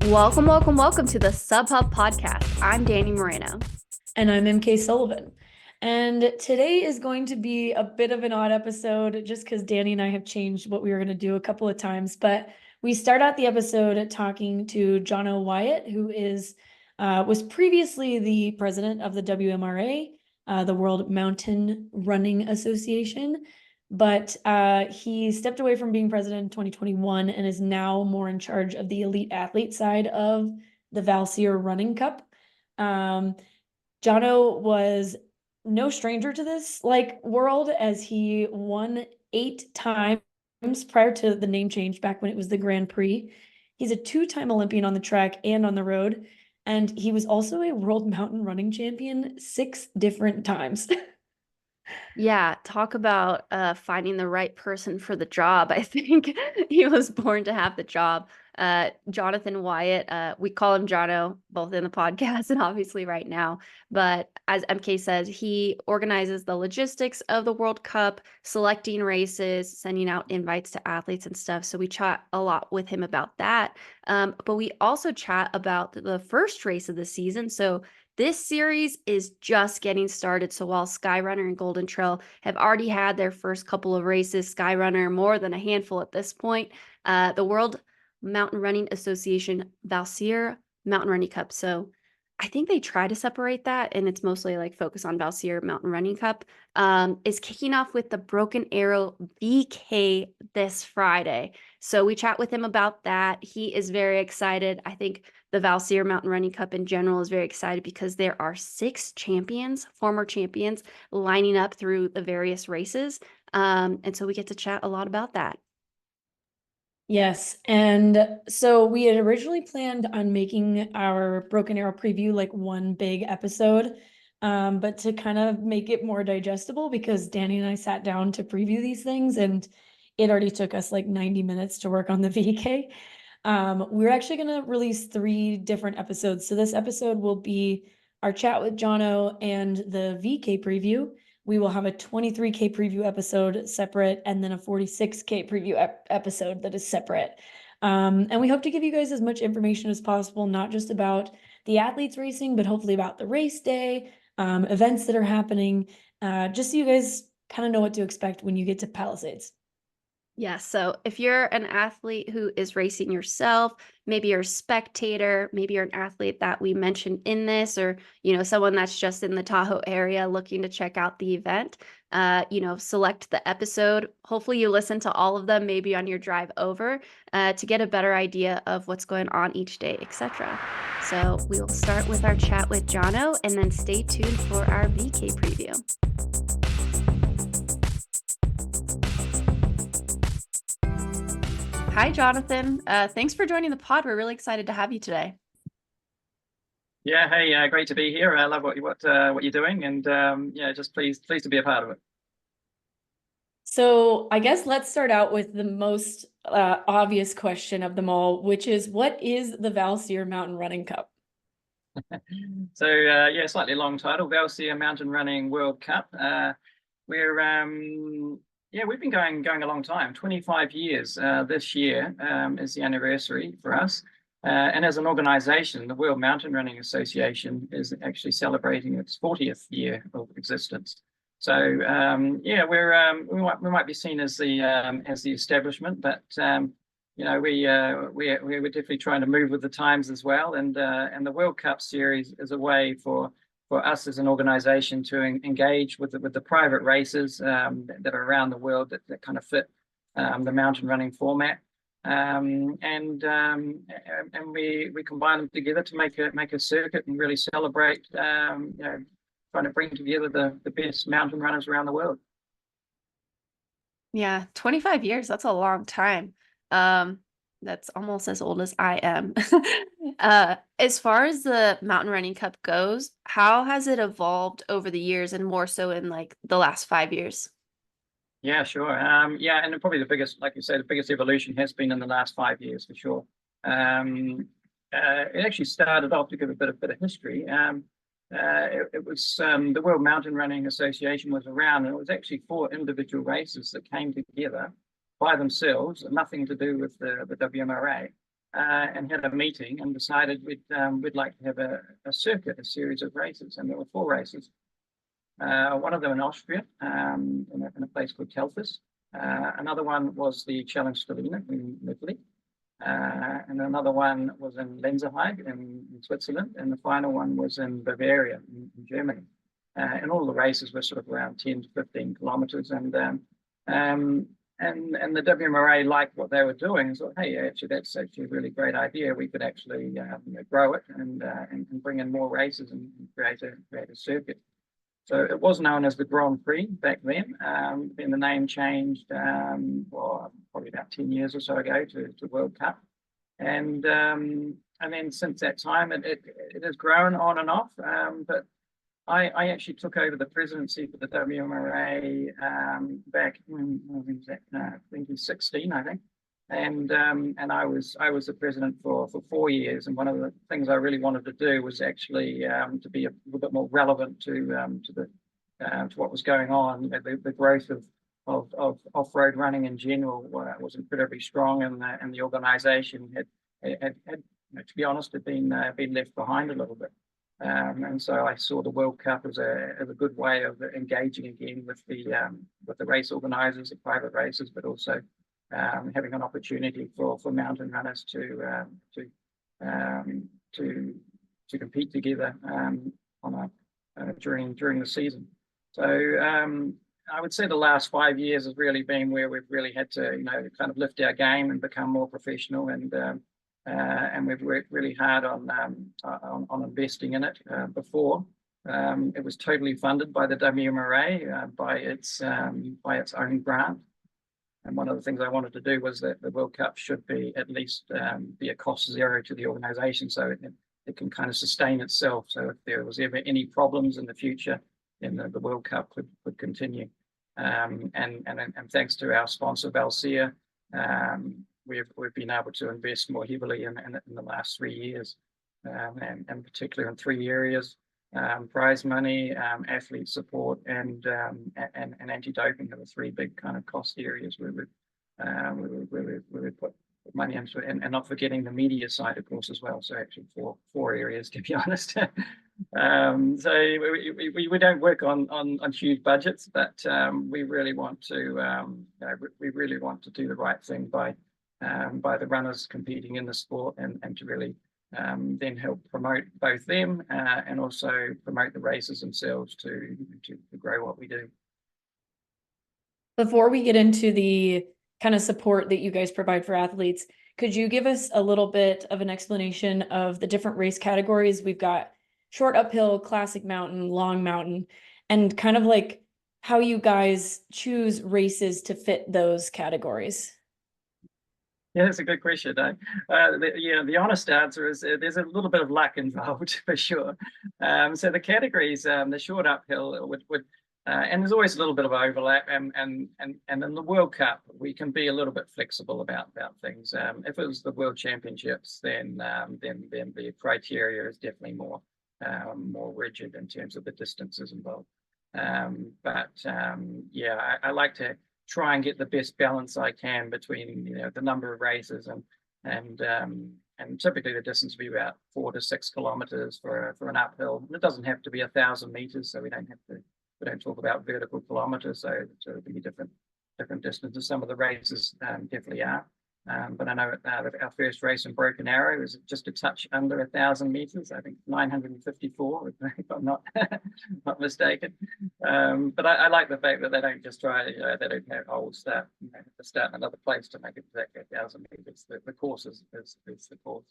Welcome to the SubHub podcast. I'm Dani Moreno. And I'm EmKay Sullivan. And today is going to be a bit of an odd episode just because Dani and I have changed what we were going to do a couple of times. But we start out the episode talking to Jono Wyatt, who was previously the president of the WMRA, the World Mountain Running Association. But he stepped away from being president in 2021 and is now more in charge of the elite athlete side of the Valsir Running Cup. Jono was no stranger to this world, as he won 8 times prior to the name change back when it was the Grand Prix. He's a 2-time Olympian on the track and on the road, and he was also a world mountain running champion 6 different times. Yeah, talk about finding the right person for the job. I think he was born to have the job. Jonathan Wyatt, we call him Jono, both in the podcast and obviously right now. But as EmKay says, he organizes the logistics of the World Cup, selecting races, sending out invites to athletes and stuff. So we chat a lot with him about that. But we also chat about the first race of the season. So this series is just getting started. So while Skyrunner and Golden Trail have already had their first couple of races, Skyrunner more than a handful at this point, the World Mountain Running Association Valsir Mountain Running Cup. So I think they try to separate that, and it's mostly like focus on Valsir Mountain Running Cup, is kicking off with the Broken Arrow VK this Friday. So we chat with him about that. He is very excited. I think the Valsir Mountain Running Cup in general is very excited because there are 6 champions, former champions, lining up through the various races. And so we get to chat a lot about that. Yes, and so we had originally planned on making our Broken Arrow preview like one big episode, but to kind of make it more digestible, because Dani and I sat down to preview these things and it already took us like 90 minutes to work on the VK. We're actually going to release 3 different episodes. So this episode will be our chat with Jono and the VK preview. We will have a 23K preview episode separate, and then a 46K preview episode that is separate. And we hope to give you guys as much information as possible, not just about the athletes racing, but hopefully about the race day, events that are happening, just so you guys kind of know what to expect when you get to Palisades. Yeah, so if you're an athlete who is racing yourself, maybe you're a spectator, maybe you're an athlete that we mentioned in this, or someone that's just in the Tahoe area looking to check out the event, select the episode. Hopefully you listen to all of them, maybe on your drive over, to get a better idea of what's going on each day, etc. So we will start with our chat with Jono, and then stay tuned for our VK preview. Hi, Jonathan. Thanks for joining the pod. We're really excited to have you today. Yeah, hey, great to be here. I love what you're doing, and just pleased to be a part of it. So I guess let's start out with the most obvious question of them all, which is, what is the Valsir Mountain Running Cup? So slightly long title, Valsir Mountain Running World Cup. We've been going a long time, 25 years. This year is the anniversary for us. And as an organization, the World Mountain Running Association is actually celebrating its 40th year of existence. So we might be seen as the establishment, but we're definitely trying to move with the times as well. And the World Cup series is a way for us as an organization to engage with the private races that are around the world that kind of fit the mountain running format. And we combine them together to make a circuit and really celebrate, trying to bring together the best mountain runners around the world. Yeah, 25 years, that's a long time. That's almost as old as I am. As far as the Mountain Running Cup goes, how has it evolved over the years, and more so in like the last 5 years? Yeah, sure. And probably the biggest, like you say, the biggest evolution has been in the last 5 years for sure. It actually started off, to give a bit of history. It was the World Mountain Running Association was around, and it was actually 4 individual races that came together by themselves, nothing to do with the WMRA, and had a meeting and decided we'd like to have a circuit, a series of races, and there were 4 races. One of them in Austria, in a place called Telfis. Another one was the Challenge Stellina in Italy. And another one was in Lenzerheide in Switzerland. And the final one was in Bavaria in Germany. And all the races were sort of around 10 to 15 kilometers. And the WMRA liked what they were doing. So, hey, actually, that's actually a really great idea. We could actually grow it and bring in more races and create a circuit. So it was known as the Grand Prix back then. Then the name changed, probably about 10 years or so ago to World Cup. And then since that time, it has grown on and off. But I actually took over the presidency for the WMRA back in 2016, I think. And I was the president for 4 years. And one of the things I really wanted to do was actually to be a little bit more relevant to what was going on. The growth of off-road running in general was incredibly strong, and the organisation had to be honest, had been left behind a little bit. And so I saw the World Cup as a good way of engaging again with the race organisers, the private races, but also having an opportunity for mountain runners to compete together during the season. So I would say the last 5 years has really been where we've really had to kind of lift our game and become more professional, and we've worked really hard on investing in it. Before it was totally funded by the WMRA by its own grant. And one of the things I wanted to do was that the World Cup should be at least be a cost zero to the organisation, so it can kind of sustain itself. So if there was ever any problems in the future, then the World Cup could continue. And thanks to our sponsor Valsir, we've been able to invest more heavily in the last 3 years, and particularly in 3 areas: prize money, athlete support, and anti-doping are the 3 big kind of cost areas where we put money into it, and not forgetting the media side, of course, as well. So actually 4 areas, to be honest. So we don't work on huge budgets, but we really want to do the right thing by the runners competing in the sport, and to really then help promote both them and also promote the races themselves to grow what we do. Before we get into the kind of support that you guys provide for athletes, could you give us a little bit of an explanation of the different race categories? We've got short uphill, classic mountain, long mountain, and kind of like how you guys choose races to fit those categories. Yeah, that's a good question. The honest answer is there's a little bit of luck involved for sure. So the categories, the short uphill would and there's always a little bit of overlap, and in the World Cup we can be a little bit flexible about things. If it was the World Championships, then the criteria is definitely more rigid in terms of the distances involved. But I like to try and get the best balance I can between the number of races and typically the distance will be about 4 to 6 kilometers for an uphill. It doesn't have to be 1,000 meters, so we don't talk about vertical kilometers, so it'll be different distances. Some of the races definitely are. But I know our first race in Broken Arrow is just a touch under 1,000 meters. I think 954, if I'm not mistaken. But I like the fact that they don't just they don't have start in another place to make it exactly 1,000 meters. The course is the course.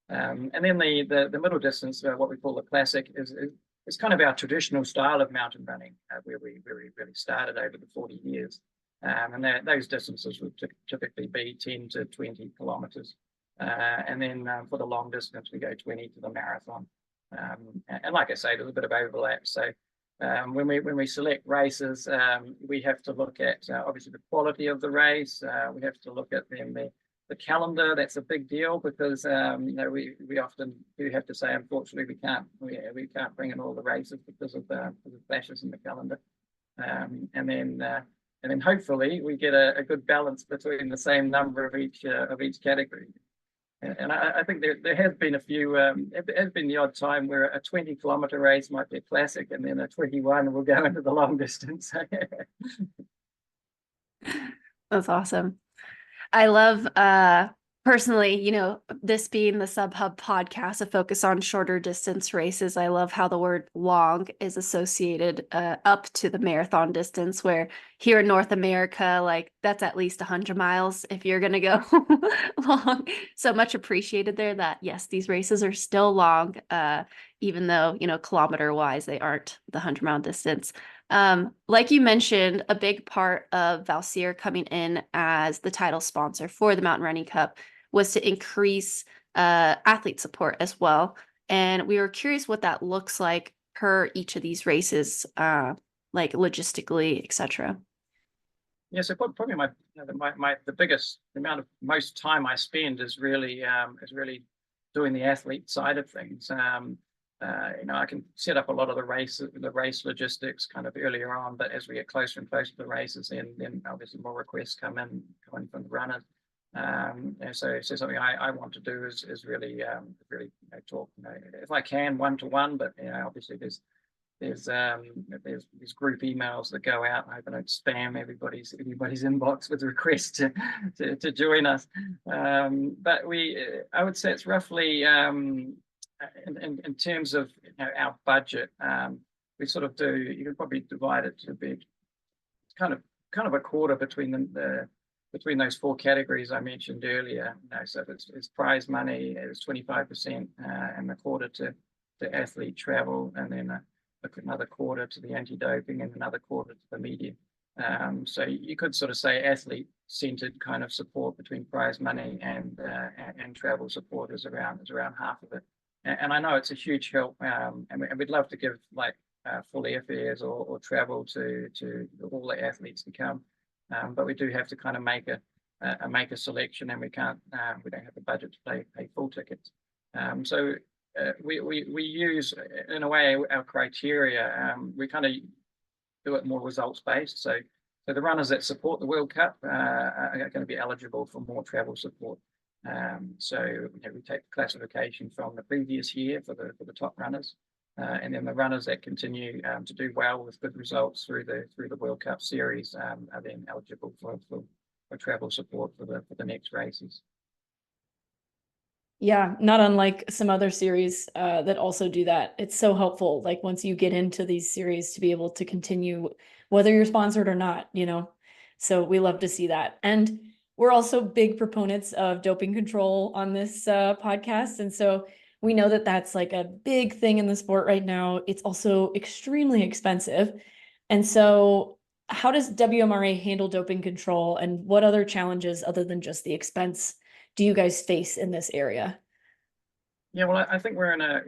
And then the middle distance, what we call the classic, is kind of our traditional style of mountain running, where we really started over the 40 years. And those distances would typically be 10 to 20 kilometers. And then for the long distance, we go 20 to the marathon. And like I say, there's a bit of overlap. So when we select races, we have to look at obviously the quality of the race. We have to look at the calendar. That's a big deal because we often do have to say, unfortunately, we can't bring in all the races because of the clashes in the calendar. And then then hopefully we get a good balance between the same number of each category. And I think there has been a few, it has been the odd time where a 20-kilometer race might be a classic, and then a 21 will go into the long distance. That's awesome. I love personally, you know, this being the SubHub podcast, a focus on shorter distance races. I love how the word long is associated up to the marathon distance, where here in North America, like that's at least 100 miles if you're going to go long. So much appreciated there that, yes, these races are still long, even though, you know, kilometer wise, they aren't the 100-mile distance. Like you mentioned, a big part of Valsir coming in as the title sponsor for the Mountain Running Cup was to increase athlete support as well. And we were curious what that looks like per each of these races, like logistically, etc. Yeah, so probably the biggest amount of most time I spend is really doing the athlete side of things. You know, I can set up a lot of the race logistics kind of earlier on, but as we get closer and closer to the races, then obviously more requests come in from the runners. And so something I want to do is really you know, talk, you know, if I can, one-to-one, but you know, obviously there's these group emails that go out. I hope I don't spam everybody's inbox with requests to join us. But I would say it's roughly in terms of, you know, our budget. We sort of do. You could probably divide it to be kind of a quarter between between those four categories I mentioned earlier. You know, so it's prize money, it's 25%, and a quarter to athlete travel, and then another quarter to the anti-doping, and another quarter to the media. So you could sort of say athlete-centered kind of support between prize money and travel support is around half of it. And I know it's a huge help, and we'd love to give like full airfares or travel to all the athletes to come, but we do have to kind of make a selection, and we don't have the budget to pay full tickets. So we use, in a way, our criteria. We kind of do it more results based. So the runners that support the World Cup are going to be eligible for more travel support. So you know, we take the classification from the previous year for the top runners, and then the runners that continue to do well with good results through the World Cup series are then eligible for travel support for the next races. Yeah, not unlike some other series that also do that. It's so helpful, like once you get into these series, to be able to continue whether you're sponsored or not, you know. So we love to see that. And we're also big proponents of doping control on this podcast. And so we know that that's like a big thing in the sport right now. It's also extremely expensive. And so how does WMRA handle doping control, and what other challenges other than just the expense do you guys face in this area? Yeah, well, I think we're in a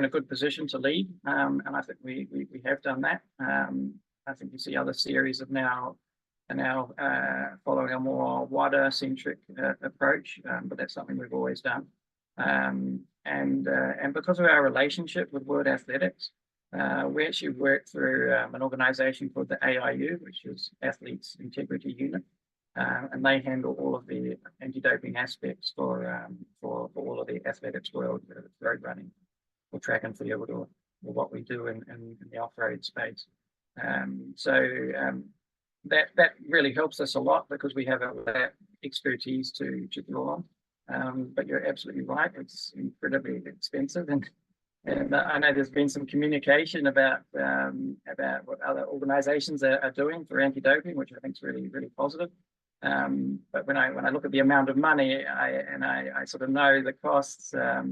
good position to lead, and I think we have done that. I think you see other series are now following a more WADA-centric approach, but that's something we've always done. And because of our relationship with World Athletics, we actually work through an organization called the AIU, which is Athletes Integrity Unit. And they handle all of the anti-doping aspects for all of the athletics world, road running or track and field, or what we do in the off-road space. That really helps us a lot, because we have that expertise to draw on. But you're absolutely right; it's incredibly expensive, and I know there's been some communication about what other organisations are doing for anti-doping, which I think is really, really positive. But when I look at the amount of money, I sort of know the costs, that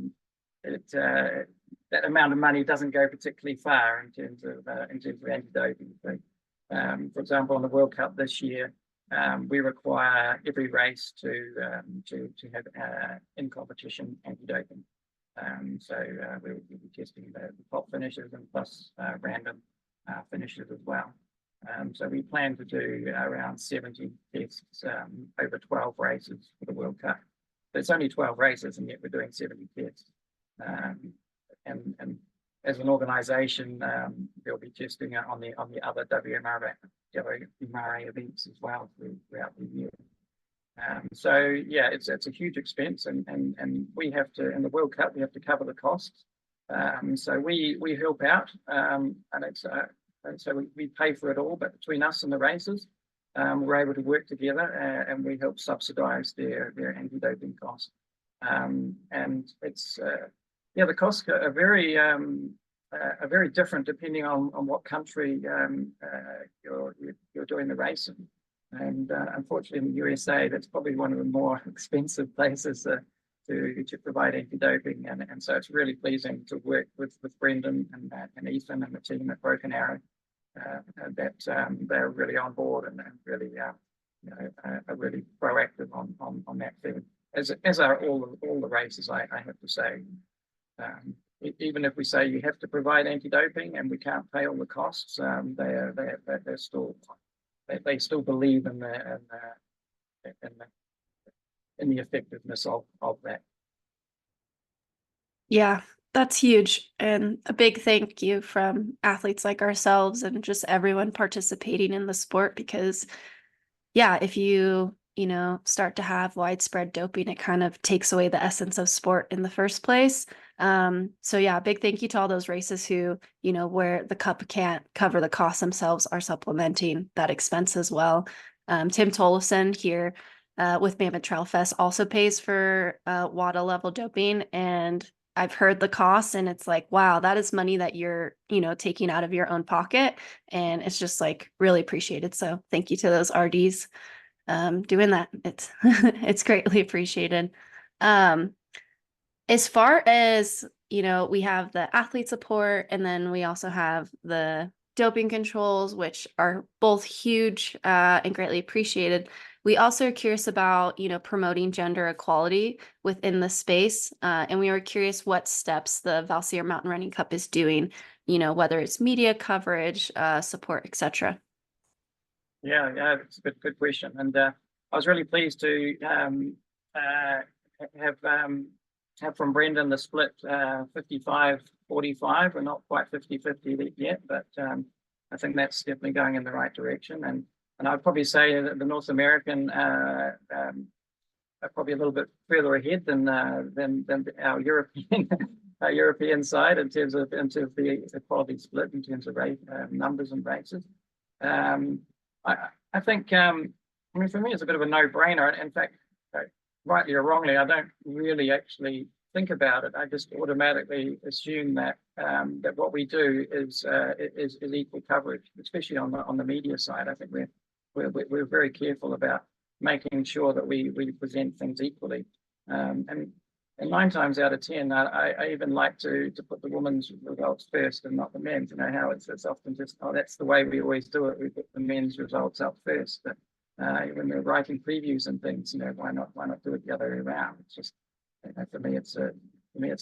amount of money doesn't go particularly far in terms of anti-doping. So, for example, on the World Cup this year, we require every race to have in competition anti-doping. So we'll be testing the top finishers and plus random finishers as well. So we plan to do around 70 tests over 12 races for the World Cup. But it's only 12 races, and yet we're doing 70 tests. And as an organization, they'll be testing it on the other WMRA events as well throughout the year. So yeah, it's a huge expense, and we have to, in the World Cup, we have to cover the costs. So we help out, and so we pay for it all, but between us and the racers, we're able to work together, and we help subsidize their anti-doping costs. And it's yeah, the costs are very different depending on what country you're doing the racing. And unfortunately, in the USA, that's probably one of the more expensive places to provide anti-doping, and so it's really pleasing to work with Brendan and Ethan and the team at Broken Arrow, that they're really on board and really are really proactive on that thing, as are all the races, I have to say. Even if we say you have to provide anti-doping and we can't pay all the costs, they still believe in the effectiveness of that. Yeah, that's huge. And a big thank you from athletes like ourselves and just everyone participating in the sport, because yeah, if you start to have widespread doping, it kind of takes away the essence of sport in the first place. So yeah, big thank you to all those races who, where the cup can't cover the costs themselves, are supplementing that expense as well. Tim Tollefson here with Mammoth Trail Fest also pays for WADA level doping, and I've heard the costs, and it's like, wow, that is money that you're, taking out of your own pocket, and it's just like really appreciated. So thank you to those RDs doing that. It's it's greatly appreciated. As far as, we have the athlete support, and then we also have the doping controls, which are both huge and greatly appreciated. We also are curious about, promoting gender equality within the space. And we were curious what steps the Valsir Mountain Running Cup is doing, whether it's media coverage, support, etc. Yeah, it's a good question. And I was really pleased to have from Brendan the split 55-45. We're not quite 50-50 yet, but I think that's definitely going in the right direction. And I'd probably say that the North American are probably a little bit further ahead than our European side in terms of the equality split in terms of numbers and races. I think, for me, it's a bit of a no-brainer. In fact, rightly or wrongly, I don't really actually think about it. I just automatically assume that what we do is equal coverage, especially on the media side. I think we're very careful about making sure that we present things equally. And 9 times out of 10, I even like to put the women's results first and not the men's. How it's often just, that's the way we always do it. We put the men's results up first. But when we're writing previews and things, why not do it the other way around? It's just, for me, it's a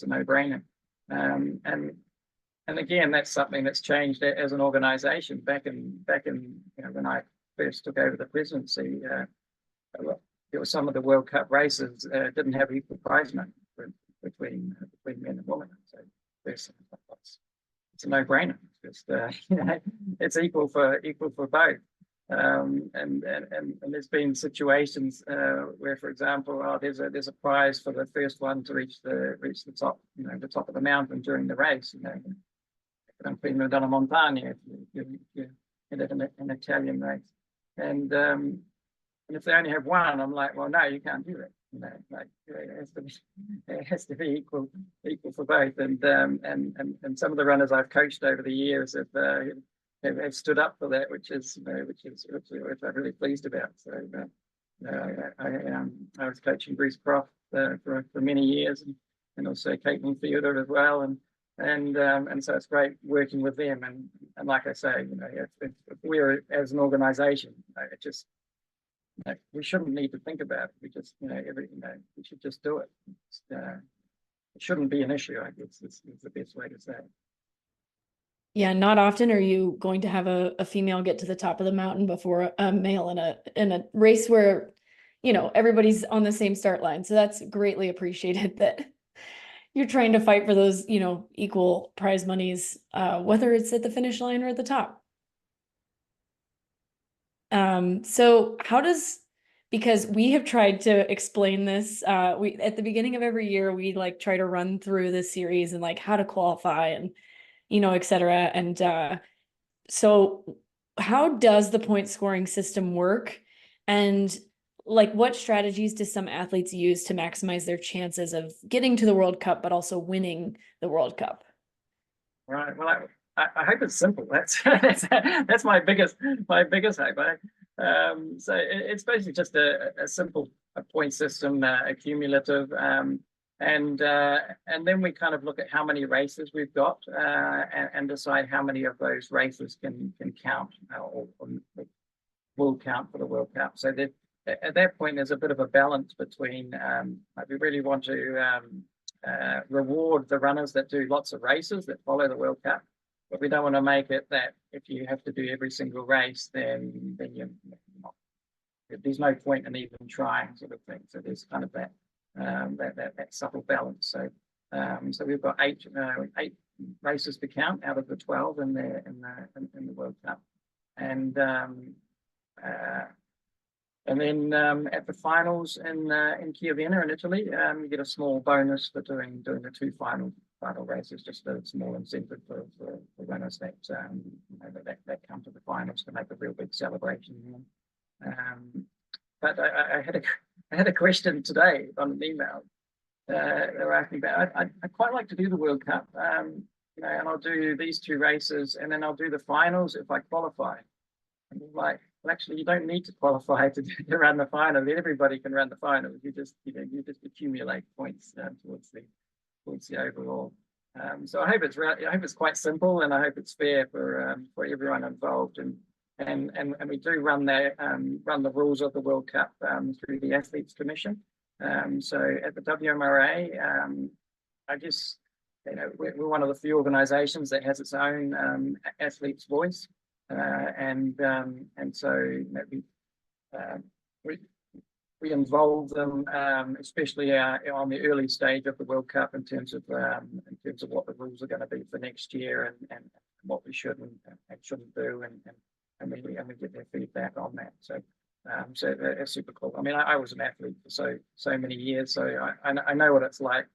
no-brainer. And again, that's something that's changed as an organization. Back in when I first took over the presidency, there were some of the World Cup races didn't have equal prize money between men and women. So it's a no-brainer. It's just it's equal for both. And there's been situations where, for example, there's a prize for the first one to reach the top, the top of the mountain during the race. Prima della Montagna, if you did an Italian race, and if they only have one, I'm like, well, no, you can't do it. It has to be equal for both. And some of the runners I've coached over the years have stood up for that, which I'm really pleased about. So I was coaching Bruce Croft for many years, and also Caitlin Theodore as well, and so it's great working with them. And like I say, if we're as an organization, it just, we shouldn't need to think about it. We just, we should just do it. It shouldn't be an issue, I guess, is the best way to say it. Yeah, not often are you going to have a female get to the top of the mountain before a male in a race where, everybody's on the same start line. So that's greatly appreciated that you're trying to fight for those, you know, equal prize monies, whether it's at the finish line or at the top. So how does, because we have tried to explain this, we at the beginning of every year, we like try to run through this series and like how to qualify and, you know, et cetera. And so how does the point scoring system work? And like what strategies do some athletes use to maximize their chances of getting to the World Cup, but also winning the World Cup? Right. Well, I hope it's simple. That's my biggest hope. So it's basically just a simple point system, accumulative, and then we kind of look at how many races we've got and decide how many of those races can count or will count for the World Cup. So that at that point there's a bit of a balance between like we really want to reward the runners that do lots of races that follow the World Cup, but we don't want to make it that if you have to do every single race, then you're not, there's no point in even trying, sort of thing. So there's kind of that that subtle balance. So so we've got eight races to count out of the 12 in the World Cup, and then at the finals in Chiavenna in Italy, you get a small bonus for doing the two final races, just a small incentive for runners that, you know, that come to the finals to make a real big celebration. But I had a question today on an email. They were asking about, I'd quite like to do the World Cup, you know, and I'll do these two races, and then I'll do the finals if I qualify. And I'm like, well, actually, you don't need to qualify to run the final. Everybody can run the final. You just accumulate points towards the overall. So I hope it's quite simple, and I hope it's fair for everyone involved. And we do run the rules of the World Cup through the Athletes Commission. So at the WMRA, I guess, you know, we're one of the few organisations that has its own athlete's voice. And so, you know, we involve them, especially on the early stage of the World Cup in terms of what the rules are going to be for next year and what we should and shouldn't do, and we get their feedback on that. So so it's super cool. I mean, I was an athlete for so many years, so I know what it's like,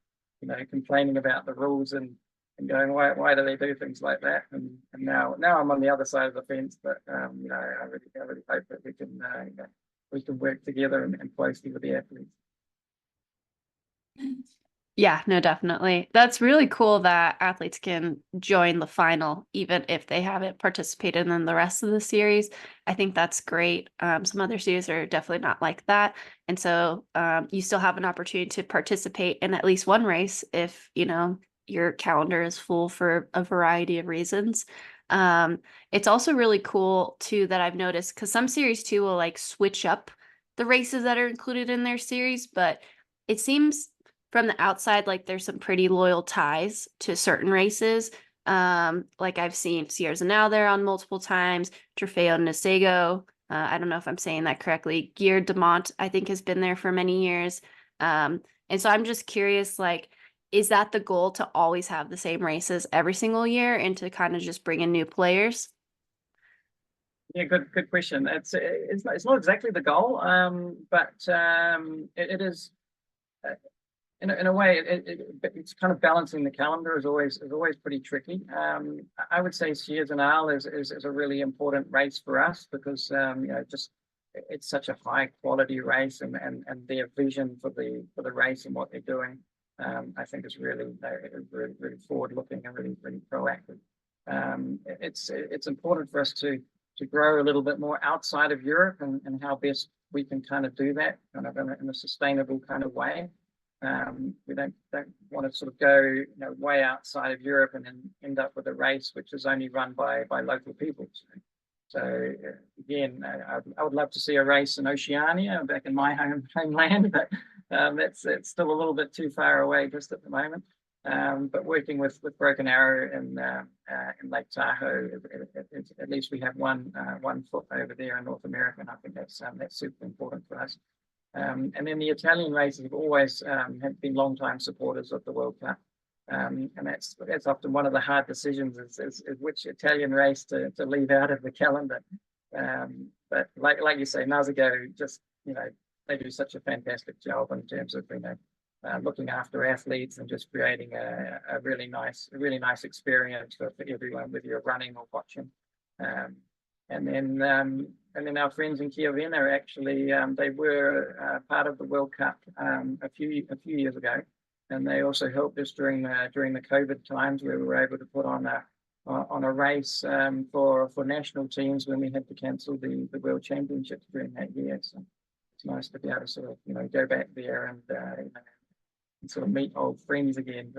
you know, complaining about the rules and going, why do they do things like that? And now I'm on the other side of the fence, but you know, I really hope that we can you know, we can work together and closely with the athletes. Yeah, no, definitely. That's really cool that athletes can join the final, even if they haven't participated in the rest of the series. I think that's great. Some other series are definitely not like that. And so you still have an opportunity to participate in at least one race if, you know, your calendar is full for a variety of reasons. It's also really cool too that I've noticed, because some series too will like switch up the races that are included in their series, but it seems from the outside like there's some pretty loyal ties to certain races. Like I've seen Sierra Now there on multiple times, Trofeo Nisego. I don't know if I'm saying that correctly. Gear Demont, I think, has been there for many years. And so I'm just curious, like, is that the goal, to always have the same races every single year and to kind of just bring in new players? Yeah, good question. It's not exactly the goal, but it is. In a way, it's kind of balancing the calendar is always pretty tricky. I would say Sierra Now is a really important race for us because you know, just it's such a high quality race, and their vision for the race and what they're doing, I think is really forward looking and really proactive. It's important for us to grow a little bit more outside of Europe and how best we can kind of do that kind of in a sustainable kind of way. We don't want to sort of go, you know, way outside of Europe and then end up with a race which is only run by local people. So again, I would love to see a race in Oceania back in my homeland, but it's still a little bit too far away just at the moment. But working with Broken Arrow in Lake Tahoe, at least we have one foot over there in North America, and I think that's super important for us. And then the Italian races have always have been long-time supporters of the World Cup. And that's often one of the hard decisions is which Italian race to leave out of the calendar. But like you say, Nazago just, they do such a fantastic job in terms of, looking after athletes and just creating a really nice experience for everyone, whether you're running or watching. And then our friends in Chiavenna actually, they were part of the World Cup a few years ago, and they also helped us during the COVID times, where we were able to put on a race for national teams when we had to cancel the World Championships during that year. So it's nice to be able to sort of go back there and sort of meet old friends again.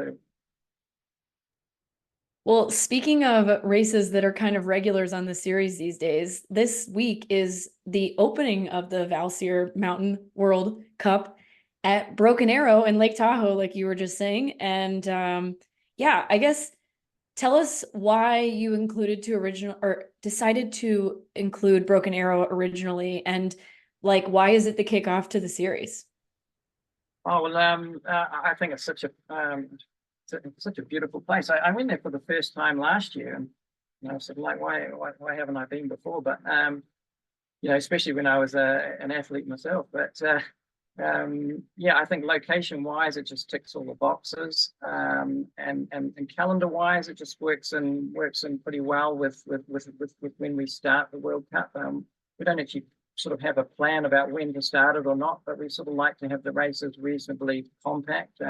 Well, speaking of races that are kind of regulars on the series these days, this week is the opening of the Valsir Mountain World Cup at Broken Arrow in Lake Tahoe, like you were just saying. And yeah, I guess tell us why you decided to include Broken Arrow originally, and like why is it the kickoff to the series? Oh well, I think it's such a beautiful place. I went there for the first time last year, and I said, like, why haven't I been before? But especially when I was an athlete myself. But yeah, I think location wise, it just ticks all the boxes, and calendar wise, it just works in pretty well with when we start the World Cup. We don't actually sort of have a plan about when to start it or not, but we sort of like to have the races reasonably compact.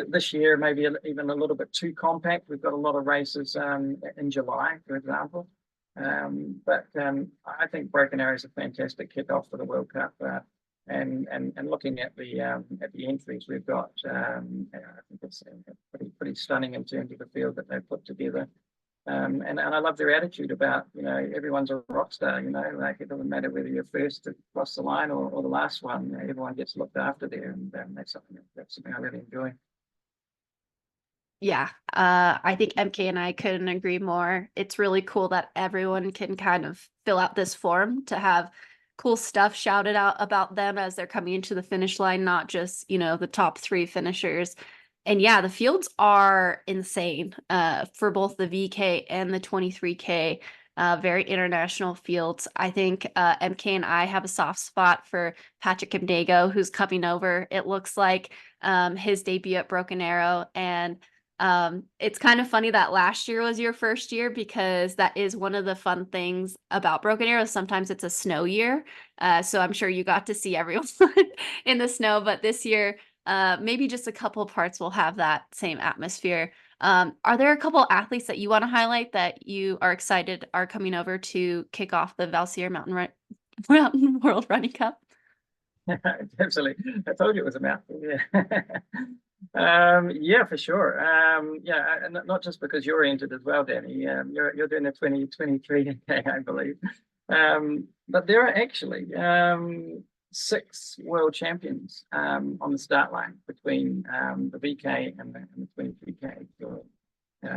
This year, maybe even a little bit too compact. We've got a lot of races in July, for example. But I think Broken Arrow is a fantastic kickoff for the World Cup. And looking at the entries we've got, I think it's pretty stunning in terms of the field that they've put together. And I love their attitude about, everyone's a rock star, like it doesn't matter whether you're first to cross the line or the last one, everyone gets looked after there, and that's something I really enjoy. Yeah, I think EmKay and I couldn't agree more. It's really cool that everyone can kind of fill out this form to have cool stuff shouted out about them as they're coming into the finish line, not just, the top 3 finishers. And yeah, the fields are insane for both the VK and the 23K, very international fields. I think EmKay and I have a soft spot for Patrick Imdego, who's coming over. It looks like his debut at Broken Arrow, and it's kind of funny that last year was your first year, because that is one of the fun things about Broken Arrow. Sometimes it's a snow year. So I'm sure you got to see everyone in the snow, but this year, maybe just a couple parts will have that same atmosphere. Are there a couple athletes that you want to highlight that you are excited are coming over to kick off the Valsir Mountain World Running Cup? Absolutely. I told you it was a mouthful. Yeah. Yeah, for sure. Yeah, and not just because you're entered as well, Dani. You're doing the 2023, I believe. But there are actually 6 world champions on the start line between the VK and the 23K. So,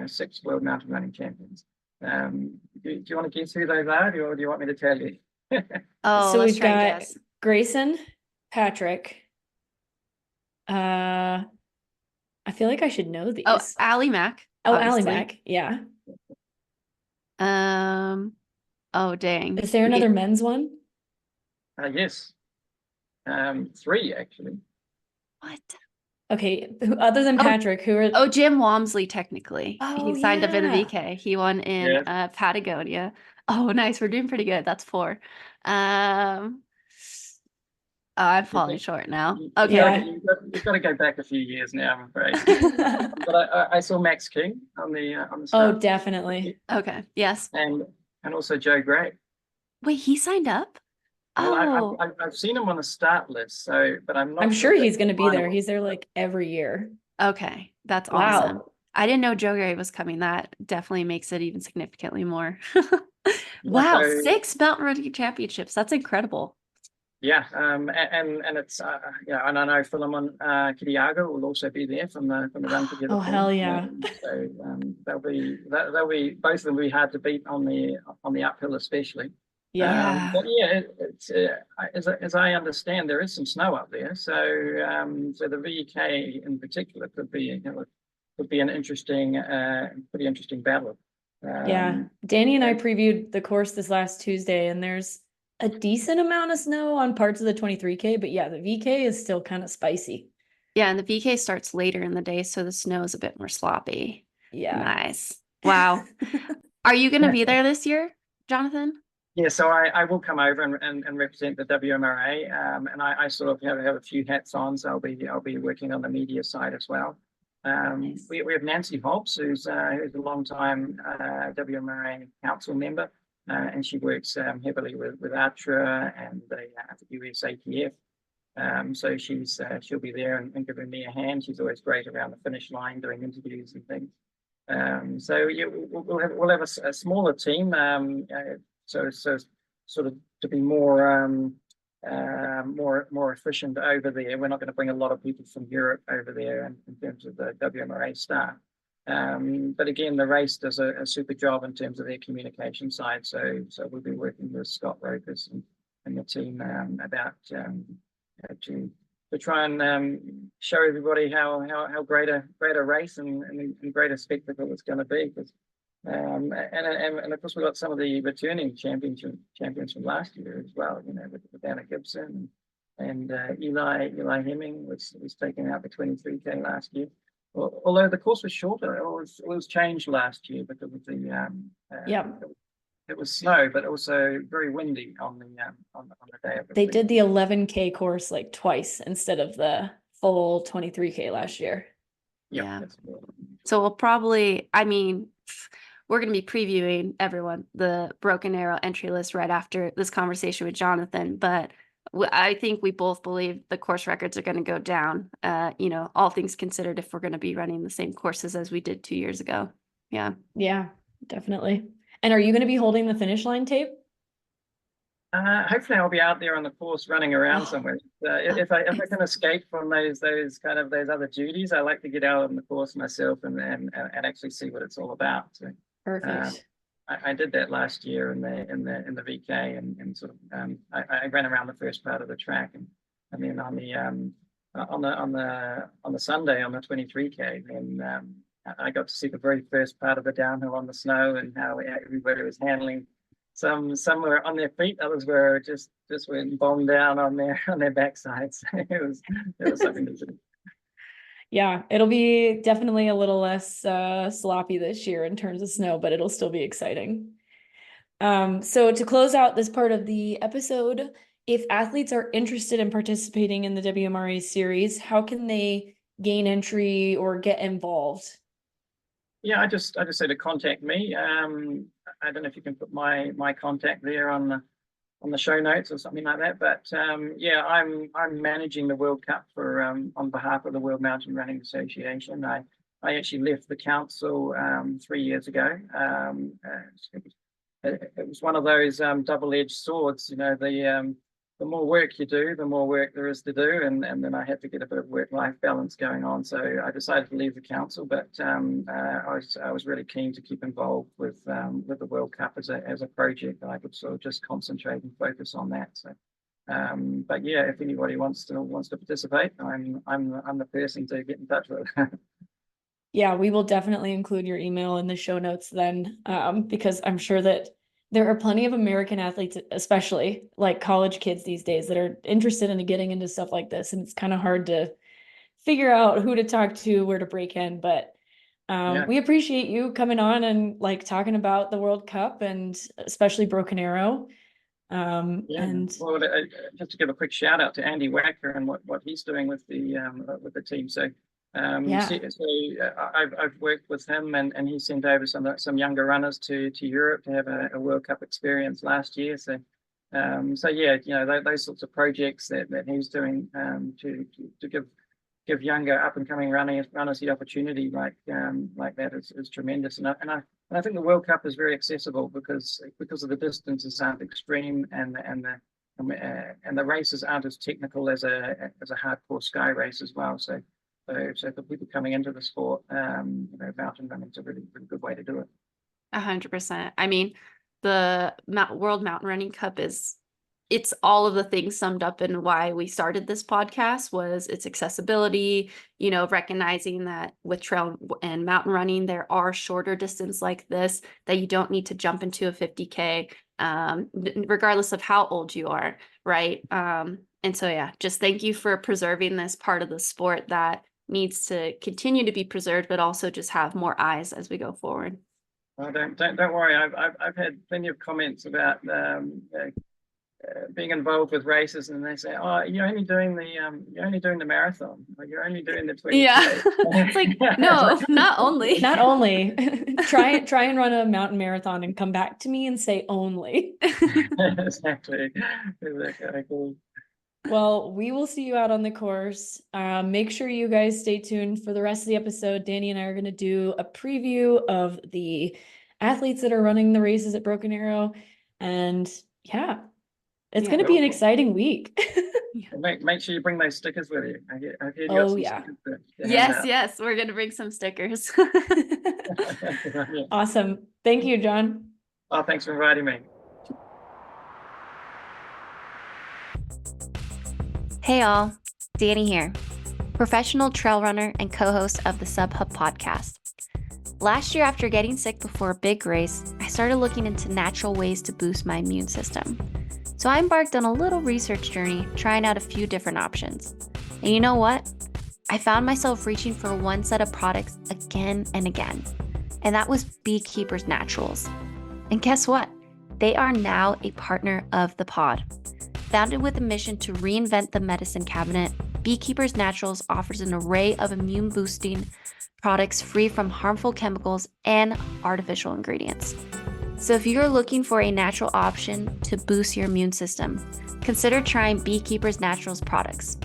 6 world mountain running champions. Do you want to guess who those are, or do you want me to tell you? Oh, So let's we've try and got guess. Grayson, Patrick. I feel like I should know these. Oh, Allie Mack. Oh, Allie obviously. Mack, yeah. Oh, dang. Is there another men's one? Yes. 3 actually. What? Okay, other than Patrick, who are... Oh, Jim Walmsley, technically. Oh, He signed up in the yeah. VK. He won in Yes. Patagonia. Oh, nice. We're doing pretty good. That's 4. I'm falling short now. Okay. Yeah. You've got to go back a few years now, I'm afraid. But I saw Max King on the Oh, start. definitely. Okay. Yes. And also Joe Gray. Wait, he signed up? Well, Oh, I've seen him on the start list, but I'm not I'm sure that he's going to be there. final. He's there like every year. okay. That's Wow. awesome. I didn't know Joe Gray was coming. That definitely makes it even significantly more. Wow, So, 6 mountain running championships. That's incredible. yeah, and it's and I know Philemon Kiriago will also be there from the Run Together. Oh, hell yeah. So they'll be both of them will be hard to beat on the uphill, especially. Yeah. But yeah, it's as I understand, there is some snow up there, so the VK in particular could be would be an interesting, pretty interesting battle. Yeah, Dani and I previewed the course this last Tuesday, and there's a decent amount of snow on parts of the 23K, but yeah, the VK is still kind of spicy. Yeah, and the VK starts later in the day, so the snow is a bit more sloppy. Yeah. Nice. Wow. Are you going to be there this year, Jonathan? Yeah, so I will come over and represent the WMRA, and I sort of have a few hats on. So I'll be working on the media side as well. Nice. We have Nancy Hobbs, who's a long time WMRA council member, and she works heavily with ATRA and the US ATF. So she'll be there and giving me a hand. She's always great around the finish line doing interviews and things. So yeah, we'll have a smaller team. So sort of to be more efficient over there. We're not going to bring a lot of people from Europe over there in terms of the WMRA staff. But again, the race does a super job in terms of their communication side. So we'll be working with Scott Rokas and the team about to try and show everybody how great a race and great a spectacle it's going to be. And of course we've got some of the returning champions from last year as well. You know, with Anna Gibson and Eli Hemming was taking out the 23K last year. Well, although the course was shorter, it was changed last year because of the it was snow, but also very windy on the day of the They did the 11K course like twice instead of the full 23K last year. Yeah. So we'll probably, I mean, we're going to be previewing everyone, the Broken Arrow entry list right after this conversation with Jonathan, but I think we both believe the course records are going to go down, you know, all things considered, if we're going to be running the same courses as we did 2 years ago. Yeah. Yeah, definitely. And are you going to be holding the finish line tape? Hopefully I'll be out there on the course running around somewhere. If I can escape from those other duties, I like to get out on the course myself and actually see what it's all about. So, Perfect. I did that last year in the VK and sort of I ran around the first part of the track and then on the Sunday on the 23K then I got to see the very first part of the downhill on the snow and how everybody was handling. Some were on their feet, others were just went bombed down on their backsides. It was something to do. Yeah, it'll be definitely a little less sloppy this year in terms of snow, but it'll still be exciting. So to close out this part of the episode, if athletes are interested in participating in the WMRA series, how can they gain entry or get involved? Yeah, I just say to contact me. I don't know if you can put my contact there on the show notes or something like that. But yeah, I'm managing the World Cup for on behalf of the World Mountain Running Association. I actually left the council 3 years ago. It was one of those double-edged swords. You know, the more work you do, the more work there is to do, and then I had to get a bit of work-life balance going on. So I decided to leave the council, but I was really keen to keep involved with the World Cup as a project, and I could sort of just concentrate and focus on that. So, but yeah, if anybody wants to participate, I'm the person to get in touch with. Yeah, we will definitely include your email in the show notes then, because I'm sure that there are plenty of American athletes, especially like college kids these days, that are interested in getting into stuff like this. And it's kind of hard to figure out who to talk to, where to break in. But we appreciate you coming on and like talking about the World Cup and especially Broken Arrow. And well, just to give a quick shout out to Andy Wacker and what he's doing with the team. So I've worked with him and he sent over some younger runners to Europe to have a World Cup experience last year. So yeah, you know, those sorts of projects that he's doing to give younger up and coming runners the opportunity like that is tremendous. And I think the World Cup is very accessible because of the distances aren't extreme and the races aren't as technical as a hardcore sky race as well. So for people coming into the sport, you know, mountain running is a really, really good way to do it. 100%. I mean, the World Mountain Running Cup is it's all of the things summed up in why we started this podcast was its accessibility, you know, recognizing that with trail and mountain running, there are shorter distance like this that you don't need to jump into a 50K, regardless of how old you are, right? And so, yeah, just thank you for preserving this part of the sport that needs to continue to be preserved, but also just have more eyes as we go forward. Well, don't worry. I've had plenty of comments about being involved with races, and they say, "Oh, you're only doing the marathon, or you're only doing the 20K." Yeah, it's like no, not only. Not only. Try and run a mountain marathon and come back to me and say only. Exactly. Cool. Well, we will see you out on the course. Make sure you guys stay tuned for the rest of the episode. Dani and I are going to do a preview of the athletes that are running the races at Broken Arrow. And yeah, it's going to be an exciting week. Make sure you bring those stickers with you. I heard you got Oh, some yeah. stickers Yes, we're going to bring some stickers. Awesome. Thank you, John. Oh, thanks for inviting me. Hey all, Dani here, professional trail runner and co-host of the SubHub podcast. Last year, after getting sick before a big race, I started looking into natural ways to boost my immune system. So I embarked on a little research journey, trying out a few different options. And you know what? I found myself reaching for one set of products again and again, and that was Beekeepers Naturals. And guess what? They are now a partner of the pod. Founded with a mission to reinvent the medicine cabinet, Beekeepers Naturals offers an array of immune-boosting products free from harmful chemicals and artificial ingredients. So if you're looking for a natural option to boost your immune system, consider trying Beekeepers Naturals products.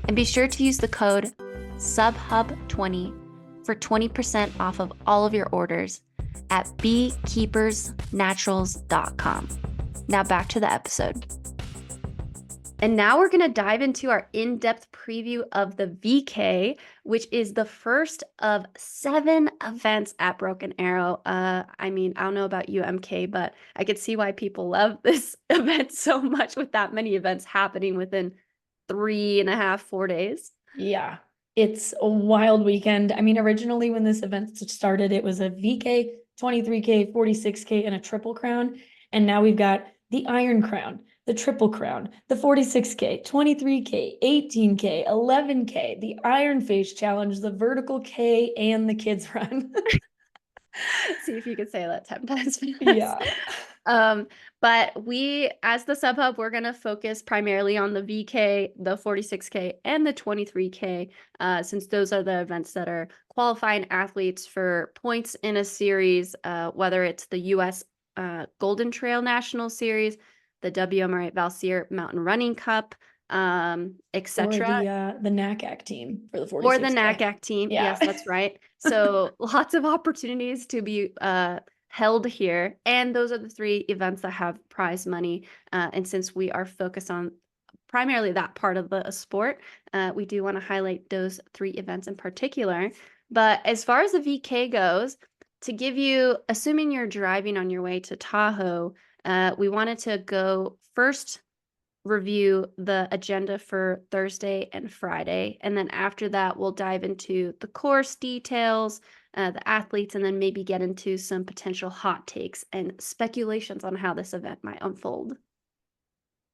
And be sure to use the code SUBHUB20 for 20% off of all of your orders at beekeepersnaturals.com. Now back to the episode. And now we're going to dive into our in-depth preview of the VK, which is the first of 7 events at Broken Arrow. I mean, I don't know about you, EmKay, but I could see why people love this event so much with that many events happening within 3.5, 4 days. Yeah, it's a wild weekend. I mean, originally when this event started, it was a VK, 23K, 46K, and a Triple Crown. And now we've got the Iron Crown, the Triple Crown, the 46K, 23K, 18K, 11K, the Iron Face Challenge, the Vertical K, and the Kids Run. See if you could say that 10 times fast. Yeah. But we, as the SubHub, we're going to focus primarily on the VK, the 46K, and the 23K, since those are the events that are qualifying athletes for points in a series, whether it's the U.S. Golden Trail National Series, the WMRA Valsir Mountain Running Cup, etc. Or the NACAC team for the 46K. Or the NACAC team. Yeah. Yes, that's right. So lots of opportunities to be held here. And those are the 3 events that have prize money. And since we are focused on primarily that part of the sport, we do want to highlight those 3 events in particular. But as far as the VK goes, to give you, assuming you're driving on your way to Tahoe, we wanted to go first review the agenda for Thursday and Friday. And then after that, we'll dive into the course details, the athletes, and then maybe get into some potential hot takes and speculations on how this event might unfold.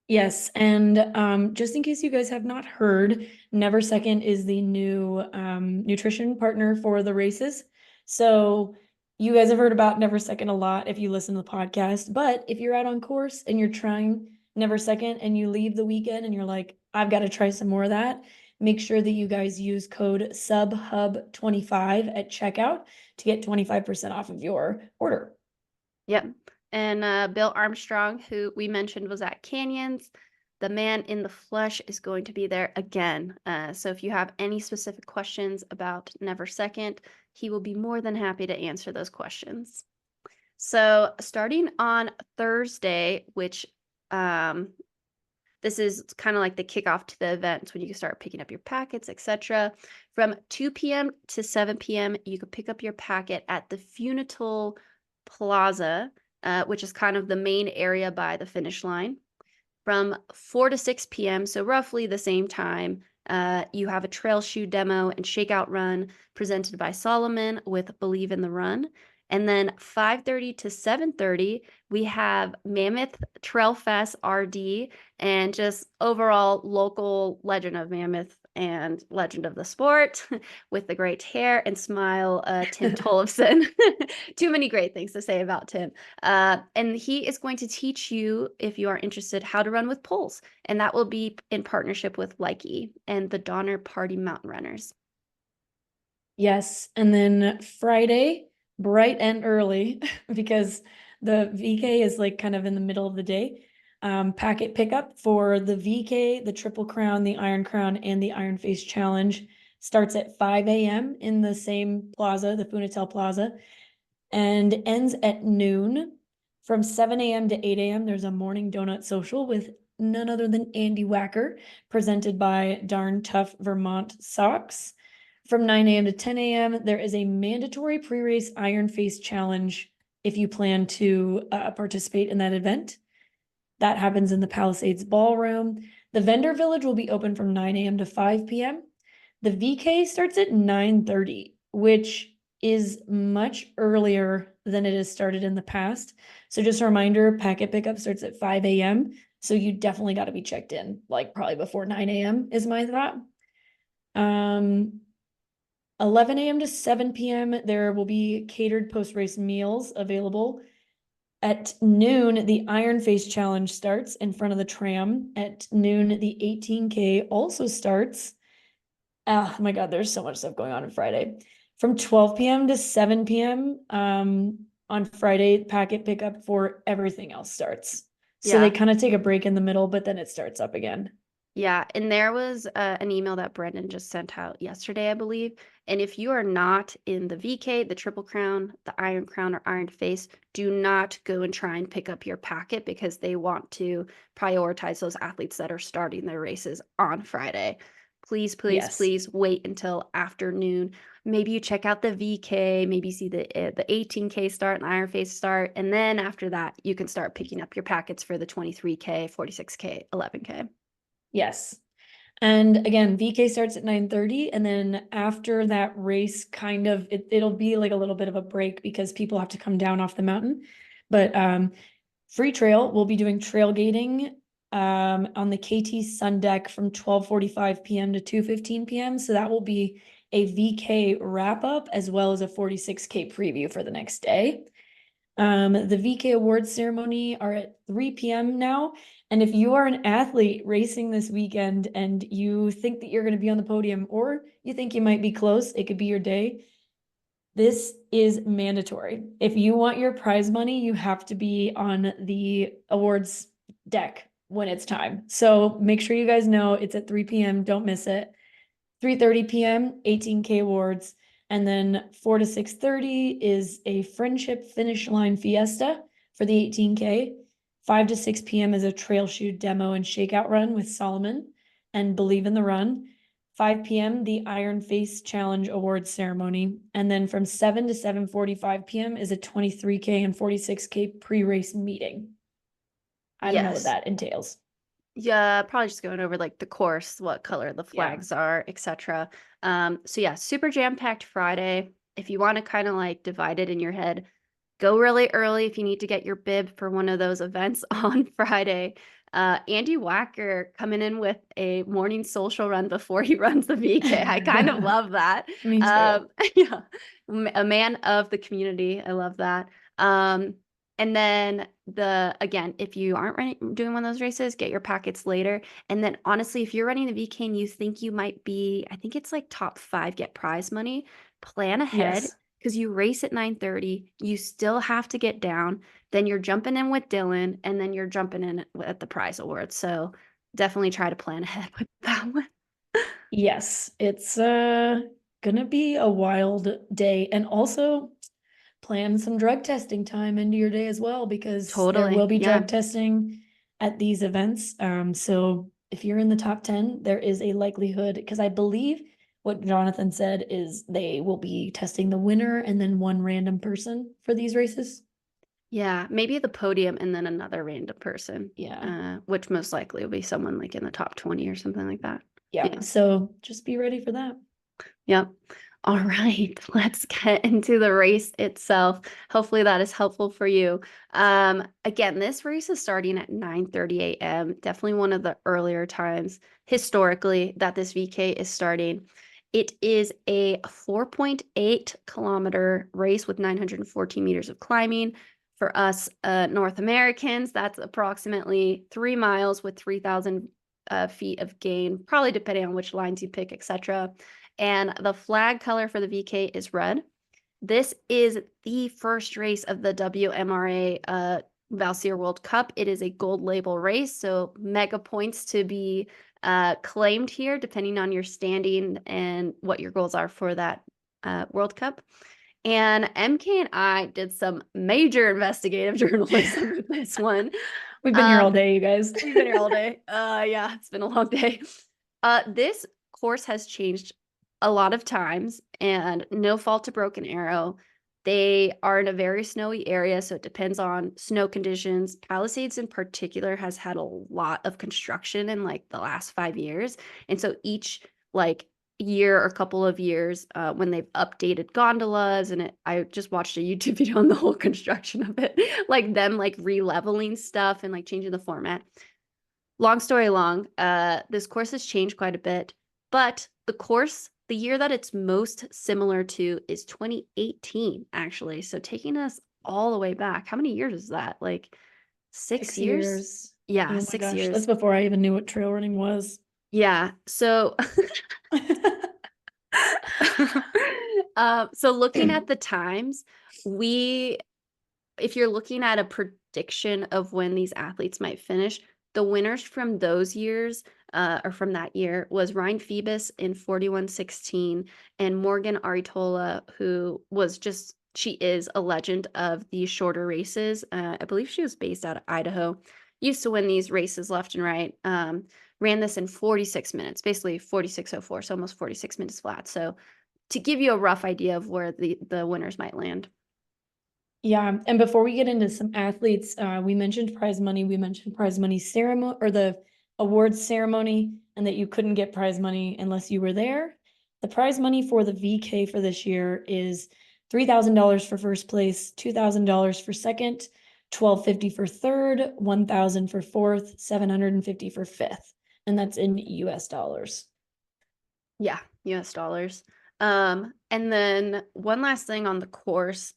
Yes, and just in case you guys have not heard, Never Second is the new nutrition partner for the races. So you guys have heard about Never Second a lot if you listen to the podcast, but if you're out on course and you're trying Never Second and you leave the weekend and you're like, I've got to try some more of that, make sure that you guys use code SUBHUB25 at checkout to get 25% off of your order. Yep. And Bill Armstrong, who we mentioned was at Canyons, the man in the flesh is going to be there again. So if you have any specific questions about Never Second, he will be more than happy to answer those questions. So starting on Thursday, which this is kind of like the kickoff to the event when you can start picking up your packets, etc. From 2 p.m. to 7 p.m., you could pick up your packet at the Funital Plaza, which is kind of the main area by the finish line. From 4 to 6 p.m., so roughly the same time, you have a trail shoe demo and shakeout run presented by Solomon with Believe in the Run. And then 5:30 to 7:30, we have Mammoth Trail Fest RD and just overall local legend of Mammoth and legend of the sport with the great hair and smile, Tim Tollefson. Too many great things to say about Tim. And he is going to teach you, if you are interested, how to run with poles. And that will be in partnership with Likey and the Donner Party Mountain Runners. Yes. And then Friday, bright and early, because the VK is like kind of in the middle of the day. Packet pickup for the VK, the Triple Crown, the Iron Crown, and the Iron Face Challenge starts at 5 a.m. in the same plaza, the Funatel Plaza, and ends at noon. From 7 a.m. to 8 a.m., there's a morning donut social with none other than Andy Wacker, presented by Darn Tough Vermont Socks. From 9 a.m. to 10 a.m., there is a mandatory pre-race Iron Face Challenge if you plan to participate in that event. That happens in the Palisades Ballroom. The vendor village will be open from 9 a.m. to 5 p.m. The VK starts at 9:30, which is much earlier than it has started in the past. So just a reminder, packet pickup starts at 5 a.m. So you definitely got to be checked in, like probably before 9 a.m. is my thought. 11 a.m. to 7 p.m., there will be catered post-race meals available. At noon, the Iron Face Challenge starts in front of the tram. At noon, the 18K also starts. Oh my God, there's so much stuff going on Friday. From 12 p.m. to 7 p.m. On Friday, packet pickup for everything else starts. So they kind of take a break in the middle, but then it starts up again. Yeah, and there was an email that Brendan just sent out yesterday, I believe. And if you are not in the VK, the Triple Crown, the Iron Crown, or Iron Face, do not go and try and pick up your packet because they want to prioritize those athletes that are starting their races on Friday. Please, please, Yes. please wait until afternoon. Maybe you check out the VK, maybe see the 18K start and Iron Face start, and then after that, you can start picking up your packets for the 23K, 46K, 11K. Yes. And again, VK starts at 9:30, and then after that race, kind of it'll be like a little bit of a break because people have to come down off the mountain. But Freetrail will be doing trailgating on the KT Sun Deck from 12:45 p.m. to 2:15 p.m. So that will be a VK wrap up as well as a 46K preview for the next day. The VK awards ceremony are at 3 p.m. now. And if you are an athlete racing this weekend and you think that you're going to be on the podium or you think you might be close, it could be your day. This is mandatory. If you want your prize money, you have to be on the awards deck when it's time. So make sure you guys know it's at 3 p.m. Don't miss it. 3:30 p.m., 18K awards. And then 4 to 6:30 is a friendship finish line fiesta for the 18K. 5 to 6 p.m. is a trail shoe demo and shakeout run with Solomon and Believe in the Run. 5 p.m., the Iron Face Challenge Awards ceremony. And then from 7 to 7:45 p.m. is a 23K and 46K pre-race meeting. I don't know what that entails. Yeah, probably just going over like the course, what color the flags are, etc. So yeah, super jam-packed Friday. If you want to kind of like divide it in your head, go really early if you need to get your bib for one of those events on Friday. Andy Wacker coming in with a morning social run before he runs the VK. I kind of love that. Me too. Yeah, a man of the community. I love that. And then again, if you aren't doing one of those races, get your packets later. And then honestly, if you're running the VK and you think you might be, I think it's like top 5 get prize money, plan ahead. Yes. Because you race at 9:30, you still have to get down. Then you're jumping in with Dylan, and then you're jumping in at the prize awards. So definitely try to plan ahead with that one. Yes, it's gonna be a wild day. And also plan some drug testing time into your day as well, because there will be drug testing at these events. So if you're in the top 10, there is a likelihood, because I believe what Jonathan said is they will be testing the winner and then one random person for these races. Yeah, maybe the podium and then another random person. Yeah. Which most likely will be someone like in the top 20 or something like that. Yeah. So just be ready for that. Yep. All right, let's get into the race itself. Hopefully that is helpful for you. Again, this race is starting at 9:30 a.m. Definitely one of the earlier times historically that this VK is starting. It is a 4.8-kilometer race with 914 meters of climbing. For us North Americans, that's approximately 3 miles with 3,000 feet of gain, probably depending on which lines you pick, etc. And the flag color for the VK is red. This is the first race of the WMRA Valsir World Cup. It is a gold label race, so mega points to be claimed here, depending on your standing and what your goals are for that World Cup. And EmKay and I did some major investigative journalism with this one. We've been here all day, you guys. We've been here all day. Yeah, it's been a long day. This course has changed a lot of times, and no fault to Broken Arrow. They are in a very snowy area, so it depends on snow conditions. Palisades in particular has had a lot of construction in like the last 5 years. And so each like year or couple of years, when they've updated gondolas, and I just watched a YouTube video on the whole construction of it, like them like re-leveling stuff and like changing the format. Long story long, this course has changed quite a bit, but the year that it's most similar to is 2018, actually. So taking us all the way back. How many years is that? Like 6 years? Yeah, Oh my 6 gosh, years. that's before I even knew what trail running was. Yeah. So so looking at the times, if you're looking at a prediction of when these athletes might finish, the winners from those years, or from that year, was Ryan Phoebus in 41:16 and Morgan Aritola, who she is a legend of these shorter races. I believe she was based out of Idaho, used to win these races left and right. Ran this in 46 minutes, basically 46:04, so almost 46 minutes flat. So to give you a rough idea of where the winners might land. Yeah, and before we get into some athletes, we mentioned prize money. We mentioned prize money ceremony or the awards ceremony, and that you couldn't get prize money unless you were there. The prize money for the VK for this year is $3,000 for first place, $2,000 for second, $1,250 for third, $1,000 for fourth, $750 for fifth, and that's in US dollars. Yeah, US dollars. And then one last thing on the course.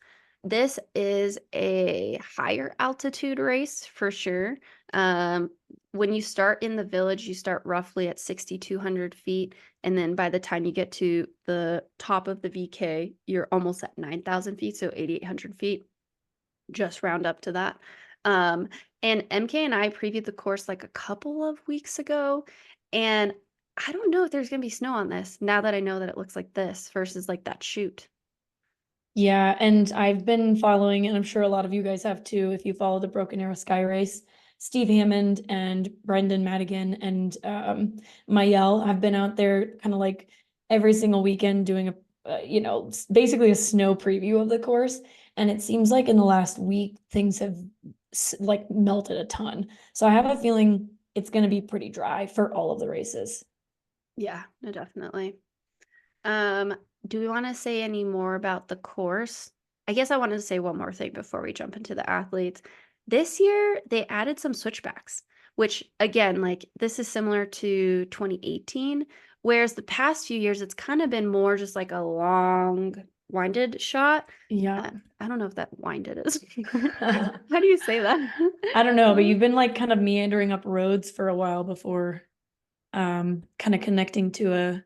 This is a higher altitude race for sure. When you start in the village, you start roughly at 6,200 feet. And then by the time you get to the top of the VK, you're almost at 9,000 feet, so 8,800 feet. Just round up to that. And EmKay and I previewed the course like a couple of weeks ago, and I don't know if there's gonna be snow on this now that I know that it looks like this versus like that chute. Yeah, and I've been following, and I'm sure a lot of you guys have too, if you follow the Broken Arrow Sky Race. Steve Hammond and Brendan Madigan and Mayel have been out there kind of like every single weekend doing basically a snow preview of the course. And it seems like in the last week, things have like melted a ton. So I have a feeling it's going to be pretty dry for all of the races. Yeah, no, definitely. Do we want to say any more about the course? I guess I wanted to say one more thing before we jump into the athletes. This year, they added some switchbacks, which again, like this is similar to 2018, whereas the past few years, it's kind of been more just like a long, winded shot. Yeah. I don't know if that winded is. How do you say that? I don't know, but you've been like kind of meandering up roads for a while before kind of connecting to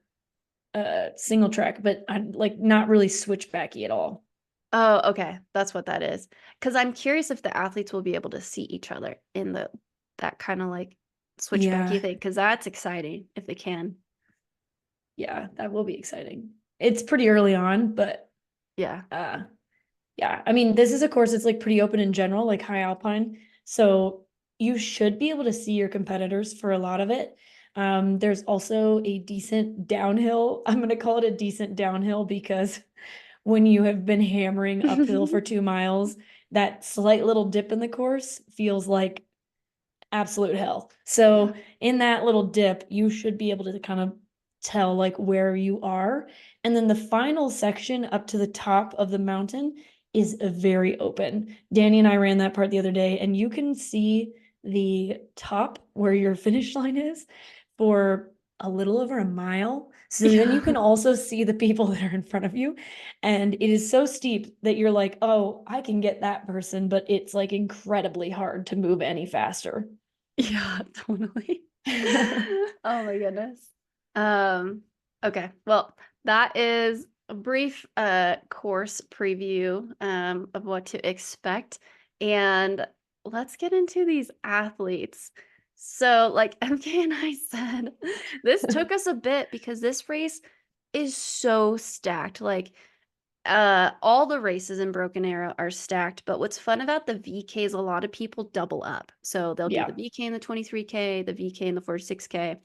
a single track, but I like not really switchbacky at all. Oh, okay. That's what that is. Because I'm curious if the athletes will be able to see each other in that kind of like switchbacky Yeah. thing, because that's exciting if they can. Yeah, that will be exciting. It's pretty early on, but Yeah. yeah. I mean, this is a course that's like pretty open in general, like high alpine. So you should be able to see your competitors for a lot of it. There's also a decent downhill. I'm gonna call it a decent downhill because when you have been hammering uphill for 2 miles, that slight little dip in the course feels like absolute hell. So in that little dip, you should be able to kind of tell like where you are. And then the final section up to the top of the mountain is very open. Dani and I ran that part the other day, and you can see the top where your finish line is for a little over a mile. So then you can also see the people that are in front of you. And it is so steep that you're like, oh, I can get that person, but it's like incredibly hard to move any faster. Yeah, totally. Oh my goodness. Okay. Well, that is a brief course preview of what to expect. And let's get into these athletes. So, like EmKay and I said, this took us a bit because this race is so stacked. Like all the races in Broken Arrow are stacked, but what's fun about the VK is a lot of people double up. So they'll do the VK in the 23K, the VK in the 46K.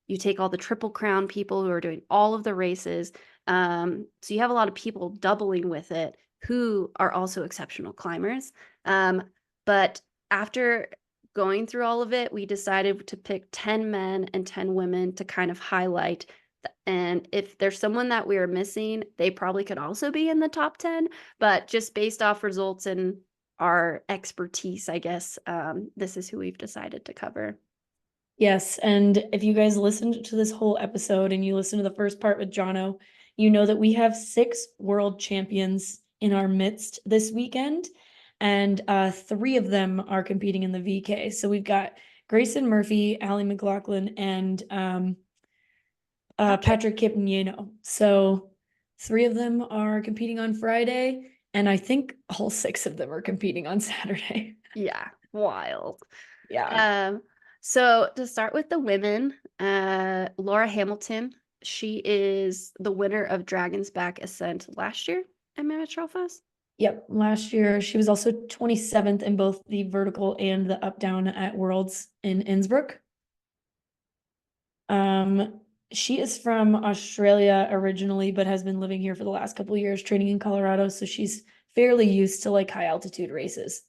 You take all the Triple Crown people who are doing all of the races. So you have a lot of people doubling with it who are also exceptional climbers. But after going through all of it, we decided to pick 10 men and 10 women to kind of highlight. And if there's someone that we are missing, they probably could also be in the top 10, but just based off results and our expertise, I guess, this is who we've decided to cover. Yes, and if you guys listened to this whole episode and you listened to the first part with Jono, you know that we have 6 world champions in our midst this weekend, and 3 of them are competing in the VK. So we've got Grayson Murphy, Allie McLaughlin, and Patrick Kipnieno. So 3 of them are competing on Friday, and I think all 6 of them are competing on Saturday. Yeah, wild. Yeah. So to start with the women, Laura Hamilton, she is the winner of Dragon's Back Ascent last year at Mammoth Trail Fest. Yep, last year she was also 27th in both the vertical and the up down at Worlds in Innsbruck. She is from Australia originally, but has been living here for the last couple of years, training in Colorado, so she's fairly used to like high altitude races.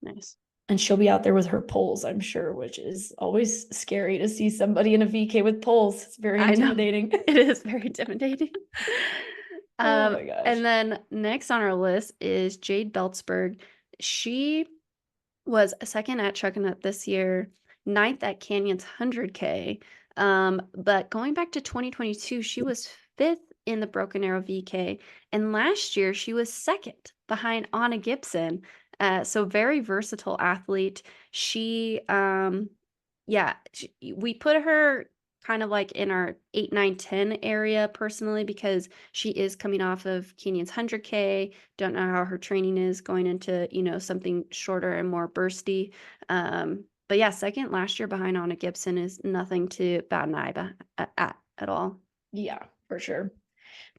Nice. And she'll be out there with her poles, I'm sure, which is always scary to see somebody in a VK with poles. It's very intimidating. It is very intimidating. Oh my gosh. And then next on our list is Jade Beltzberg. She was second at Chuckanut this year, 9th at Canyon's 100K. But going back to 2022, she was 5th in the Broken Arrow VK. And last year, she was 2nd behind Anna Gibson. So very versatile athlete. She, we put her kind of like in our 8, 9, 10 area personally because she is coming off of Canyon's 100K. Don't know how her training is going into, something shorter and more bursty. But yeah, 2nd last year behind Anna Gibson is nothing to bat an eye at all. Yeah, for sure.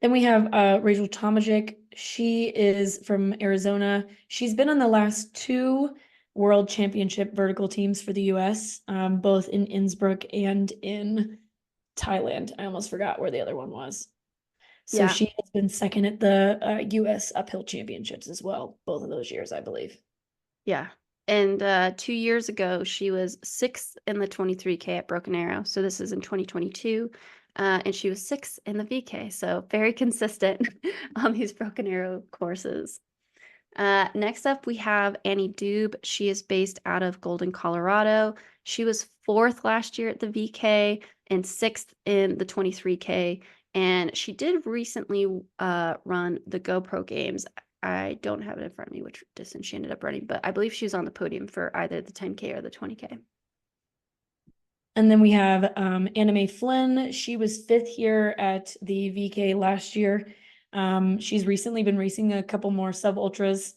Then we have Rachel Tomajic. She is from Arizona. She's been on the last 2 World Championship vertical teams for the US, both in Innsbruck and in Thailand. I almost forgot where the other one was. So Yeah. she has been 2nd at the US Uphill Championships as well, both of those years, I believe. Yeah. And 2 years ago, she was 6th in the 23K at Broken Arrow. So this is in 2022. And she was 6th in the VK. So very consistent on these Broken Arrow courses. Next up, we have Annie Dube. She is based out of Golden, Colorado. She was 4th last year at the VK and 6th in the 23K. And she did recently run the GoPro Games. I don't have it in front of me which distance she ended up running, but I believe she was on the podium for either the 10K or the 20K. And then we have Anna Mae Flynn. She was 5th here at the VK last year. She's recently been racing a couple more sub ultras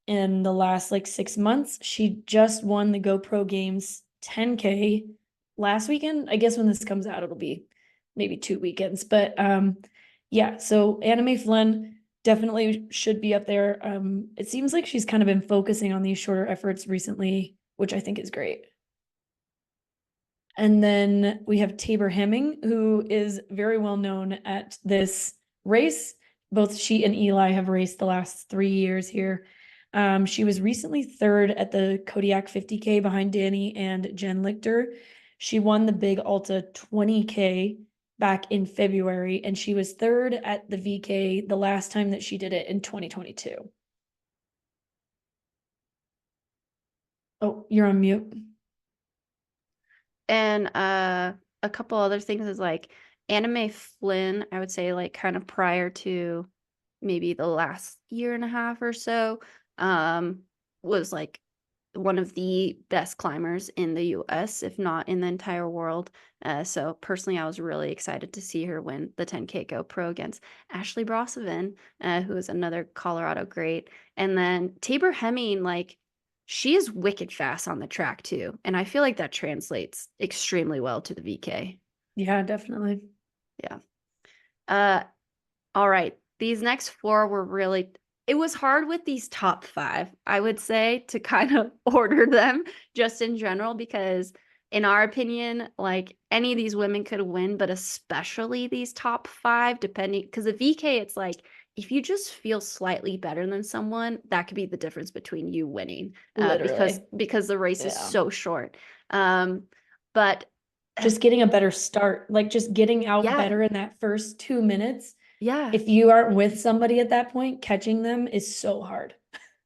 in the last like 6 months. She just won the GoPro Games 10K last weekend. I guess when this comes out, it'll be maybe 2 weekends. But yeah, so Anna Mae Flynn definitely should be up there. It seems like she's kind of been focusing on these shorter efforts recently, which I think is great. And then we have Tabor Hemming, who is very well known at this race. both she and Eli have raced the last 3 years here. She was recently third at the Kodiak 50K behind Dani and Jen Lichter. She won the Big Alta 20K back in February, and she was third at the VK the last time that she did it in 2022. Oh, you're on mute. And a couple other things is like Anime Flynn, I would say like kind of prior to maybe the last year and a half or so, was like one of the best climbers in the US, if not in the entire world. So personally, I was really excited to see her win the 10K Go Pro against Ashley Brossovin, who is another Colorado great. And then Tabor Hemming, like she is wicked fast on the track too. And I feel like that translates extremely well to the VK. Yeah, definitely. Yeah. All right. These next four were really, it was hard with these top five, I would say, to kind of order them just in general, because in our opinion, like any of these women could win, but especially these top five, depending, because the VK, it's like, if you just feel slightly better than someone, that could be the difference between you winning, Literally. because the race is Yeah. so short. But Just getting a better start, like just getting out yeah, better in that first 2 minutes. yeah. If you aren't with somebody at that point, catching them is so hard.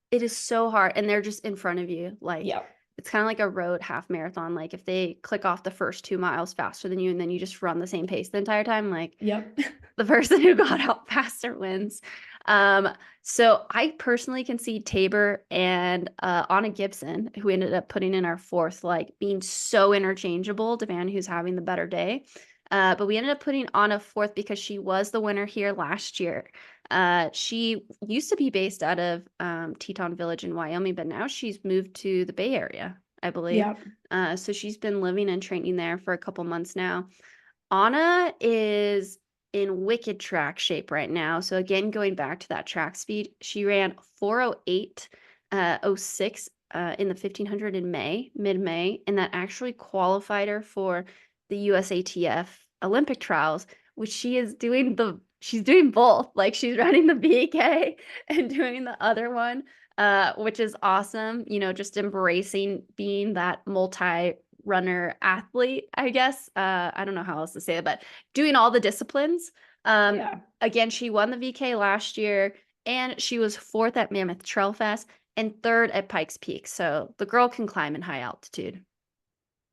It is so hard, and they're just in front of you. Like, Yeah. it's kind of like a road half marathon. Like, if they click off the first 2 miles faster than you, and then you just run the same pace the entire time, like Yep. the person who got out faster wins. So I personally can see Tabor and Anna Gibson, who ended up putting in our fourth, like being so interchangeable depending on who's having the better day. But we ended up putting Anna fourth because she was the winner here last year. She used to be based out of Teton Village in Wyoming, but now she's moved to the Bay Area, I believe. So she's been living and training there for a couple months now. Anna is in wicked track shape right now. So again, going back to that track speed, she ran 4:08:06 in the 1500 in mid-May, and that actually qualified her for the USATF Olympic trials, which she's doing both. Like she's running the BK and doing the other one, which is awesome. You know, just embracing being that multi-runner athlete, I guess. I don't know how else to say it, but doing all the disciplines. Again, she won the VK last year, and she was fourth at Mammoth Trail Fest and third at Pikes Peak. So the girl can climb in high altitude.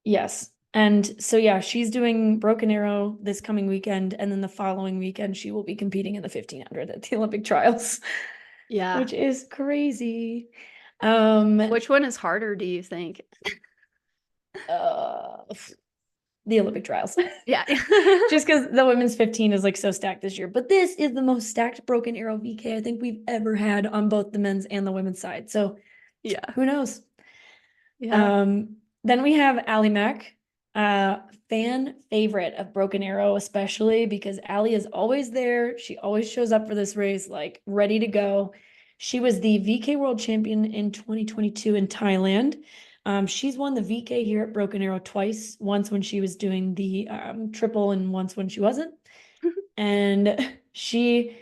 Yes. And so, yeah, she's doing Broken Arrow this coming weekend. And then the following weekend, she will be competing in the 1500 at the Olympic trials. Yeah. Which is crazy. Which one is harder, do you think? The Olympic trials. Yeah. Just because the women's 15 is like so stacked this year. But this is the most stacked Broken Arrow VK I think we've ever had on both the men's and the women's side. So yeah, who knows? Yeah. Then we have Allie Mack, fan favorite of Broken Arrow, especially because Allie is always there. She always shows up for this race, like ready to go. She was the VK World Champion in 2022 in Thailand. She's won the VK here at Broken Arrow twice, once when she was doing the triple and once when she wasn't. And she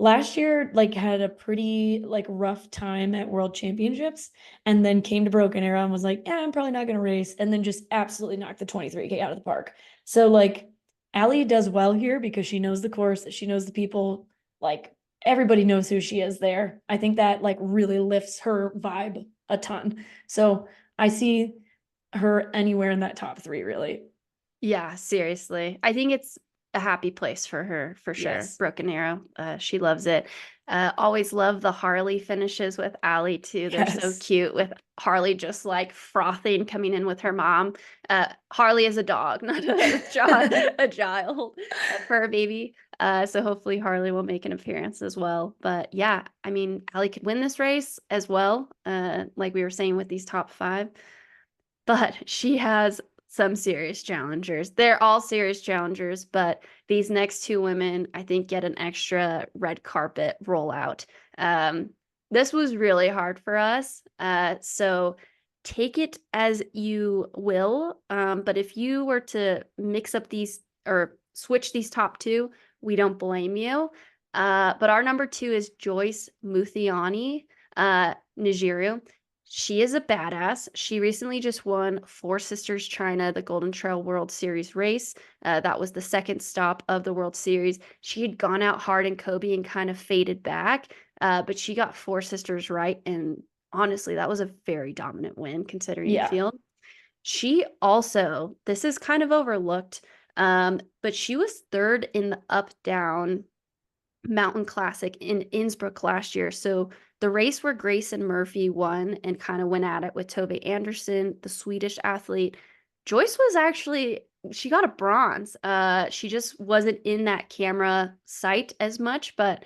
last year like had a pretty like rough time at World Championships and then came to Broken Arrow and was like, yeah, I'm probably not going to race, and then just absolutely knocked the 23K out of the park. So like Allie does well here because she knows the course, she knows the people, like everybody knows who she is there. I think that like really lifts her vibe a ton. So I see her anywhere in that top three, really. Yeah, seriously. I think it's a happy place for her, for sure. Yes. Broken Arrow. She loves it. Always love the Harley finishes with Allie too. They're so Yes. cute with Harley just like frothing, coming in with her mom. Harley is a dog, not a child, a fur baby. So hopefully Harley will make an appearance as well. But yeah, I mean, Allie could win this race as well, like we were saying with these top five. But she has some serious challengers. They're all serious challengers, but these next two women, I think, get an extra red carpet rollout. This was really hard for us. So take it as you will. But if you were to mix up these or switch these top two, we don't blame you. But our number 2 is Joyce Muthiani, Nigeria. She is a badass. She recently just won Four Sisters China, the Golden Trail World Series race. That was the second stop of the World Series. She had gone out hard in Kobe and kind of faded back, but she got Four Sisters right. And honestly, that was a very dominant win considering the Yeah. field. She also, this is kind of overlooked, but she was third in the up-down Mountain Classic in Innsbruck last year. So the race where Grayson Murphy won and kind of went at it with Tove Anderson, the Swedish athlete, Joyce was actually, she got a bronze. She just wasn't in that camera sight as much, but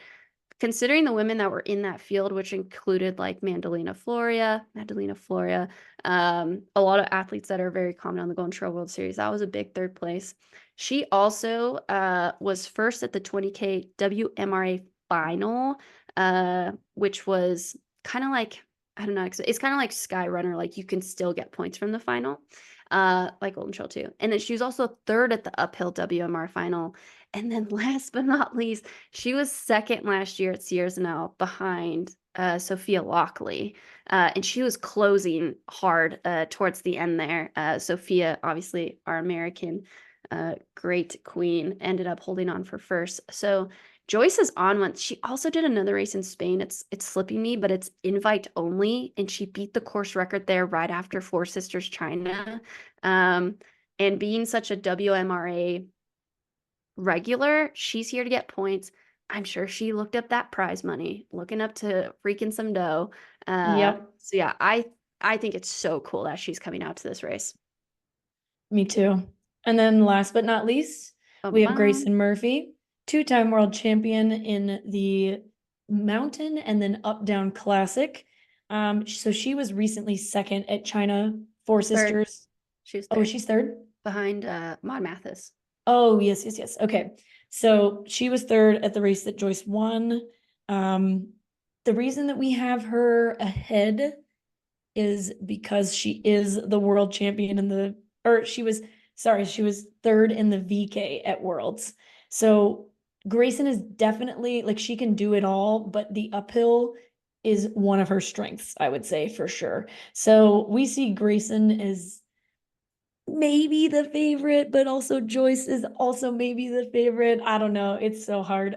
considering the women that were in that field, which included like Magdalena Floria, a lot of athletes that are very common on the Golden Trail World Series, that was a big third place. She also was first at the 20K WMRA final, which was kind of like, I don't know, it's kind of like Skyrunner, like you can still get points from the final, like Golden Trail too. And then she was also third at the uphill WMR final. And then last but not least, she was second last year at Sierre-Zinal behind Sophia Lockley. And she was closing hard towards the end there. Sophia, obviously our American great queen, ended up holding on for first. So Joyce is on one. She also did another race in Spain. It's slipping me, but it's invite only. And she beat the course record there right after Four Sisters China. And being such a WMRA regular, she's here to get points. I'm sure she looked up that prize money, looking up to freaking some dough. Yep. So yeah, I think it's so cool that she's coming out to this race. Me too. And then last but not least, we have Bum. Grayson Murphy, two-time world champion in the mountain and then up-down classic. So she was recently second at China Four Sisters. She was Oh, third she's third? behind Maud Mathis. Oh, yes. Okay. So she was third at the race that Joyce won. The reason that we have her ahead is because she is the world champion she was third in the VK at Worlds. So Grayson is definitely like, she can do it all, but the uphill is one of her strengths, I would say, for sure. So we see Grayson as maybe the favorite, but also Joyce is also maybe the favorite. I don't know. It's so hard.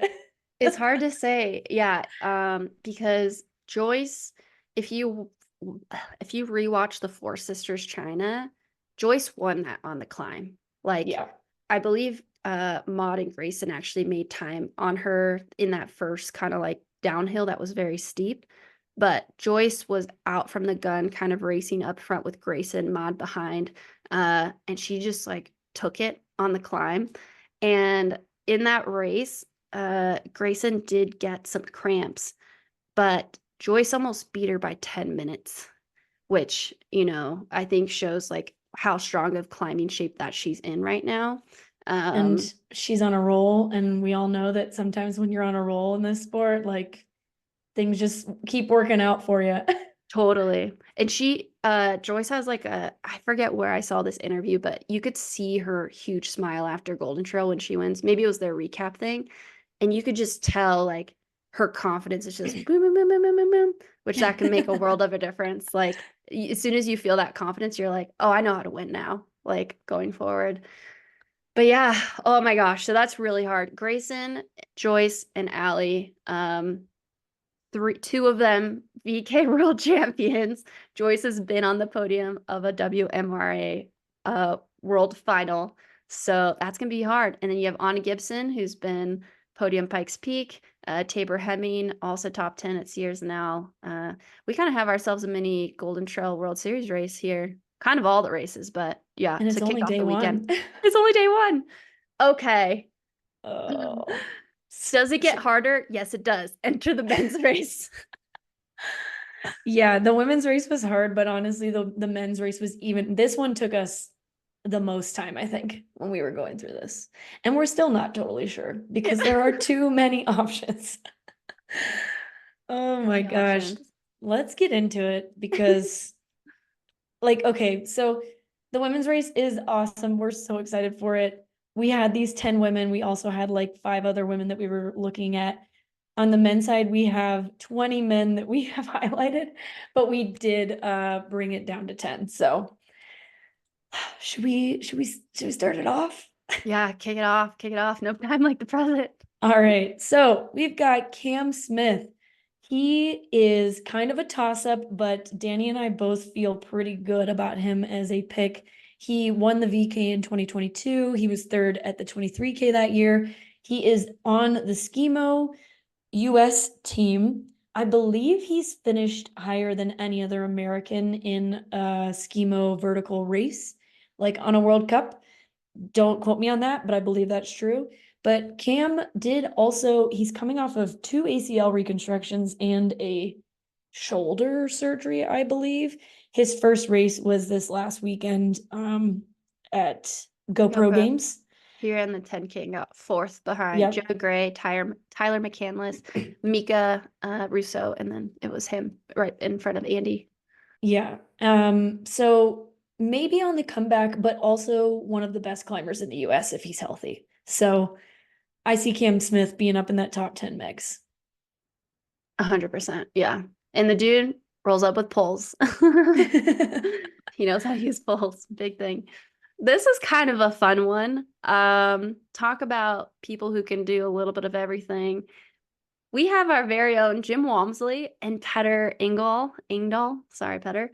It's hard to say. Yeah, because Joyce, if you rewatch the Four Sisters China, Joyce won that on the climb. Like, Yeah. I believe Maud and Grayson actually made time on her in that first kind of like downhill that was very steep. But Joyce was out from the gun, kind of racing up front with Grayson, Maud behind. And she just like took it on the climb. And in that race, Grayson did get some cramps, but Joyce almost beat her by 10 minutes, which, I think shows like how strong of climbing shape that she's in right now. And she's on a roll, and we all know that sometimes when you're on a roll in this sport, like things just keep working out for you. Totally. And Joyce has like I forget where I saw this interview, but you could see her huge smile after Golden Trail when she wins. Maybe it was their recap thing. And you could just tell like her confidence is just boom, boom, boom, boom, boom, boom, boom, which that can make a world of a difference. Like as soon as you feel that confidence, you're like, oh, I know how to win now, like going forward. But yeah, oh my gosh. So that's really hard. Grayson, Joyce, and Allie, two of them VK world champions. Joyce has been on the podium of a WMRA world final. So that's going to be hard. And then you have Anna Gibson, who's been podium Pikes Peak, Tabor Hemming, also top 10 at Sears now. We kind of have ourselves a mini Golden Trail World Series race here. Kind of all the races, but yeah, And it's to only kick off day the one. weekend. It's only day one. Okay. Oh. Does it get harder? Yes, it does. Enter the men's race. Yeah, the women's race was hard, but honestly, the men's race was this one took us the most time, I think, when we were going through this. And we're still not totally sure because there are too many options. Oh my gosh. Let's get into it because okay, so the women's race is awesome. We're so excited for it. We had these 10 women. We also had like 5 other women that we were looking at. On the men's side, we have 20 men that we have highlighted, but we did bring it down to 10. So should we start it off? Yeah, kick it off, kick it off. No time like the present. All right, so we've got Cam Smith. He is kind of a toss-up, but Dani and I both feel pretty good about him as a pick. He won the VK in 2022. He was third at the 23K that year. He is on the Skimo US team. I believe he's finished higher than any other American in a Skimo vertical race, like on a World Cup. Don't quote me on that, but I believe that's true. But Cam did also, he's coming off of 2 ACL reconstructions and a shoulder surgery, I believe. His first race was this last weekend at GoPro Games. He ran the 10K and got fourth behind Yep. Joe Gray, Tyler McCandless, Mika Russo, and then it was him right in front of Andy. Yeah. So maybe on the comeback, but also one of the best climbers in the US if he's healthy. So I see Cam Smith being up in that top 10 mix. 100%. Yeah. And the dude rolls up with poles. He knows how to use poles. Big thing. This is kind of a fun one. Talk about people who can do a little bit of everything. We have our very own Jim Walmsley and Petter Engdahl. Sorry, Petter.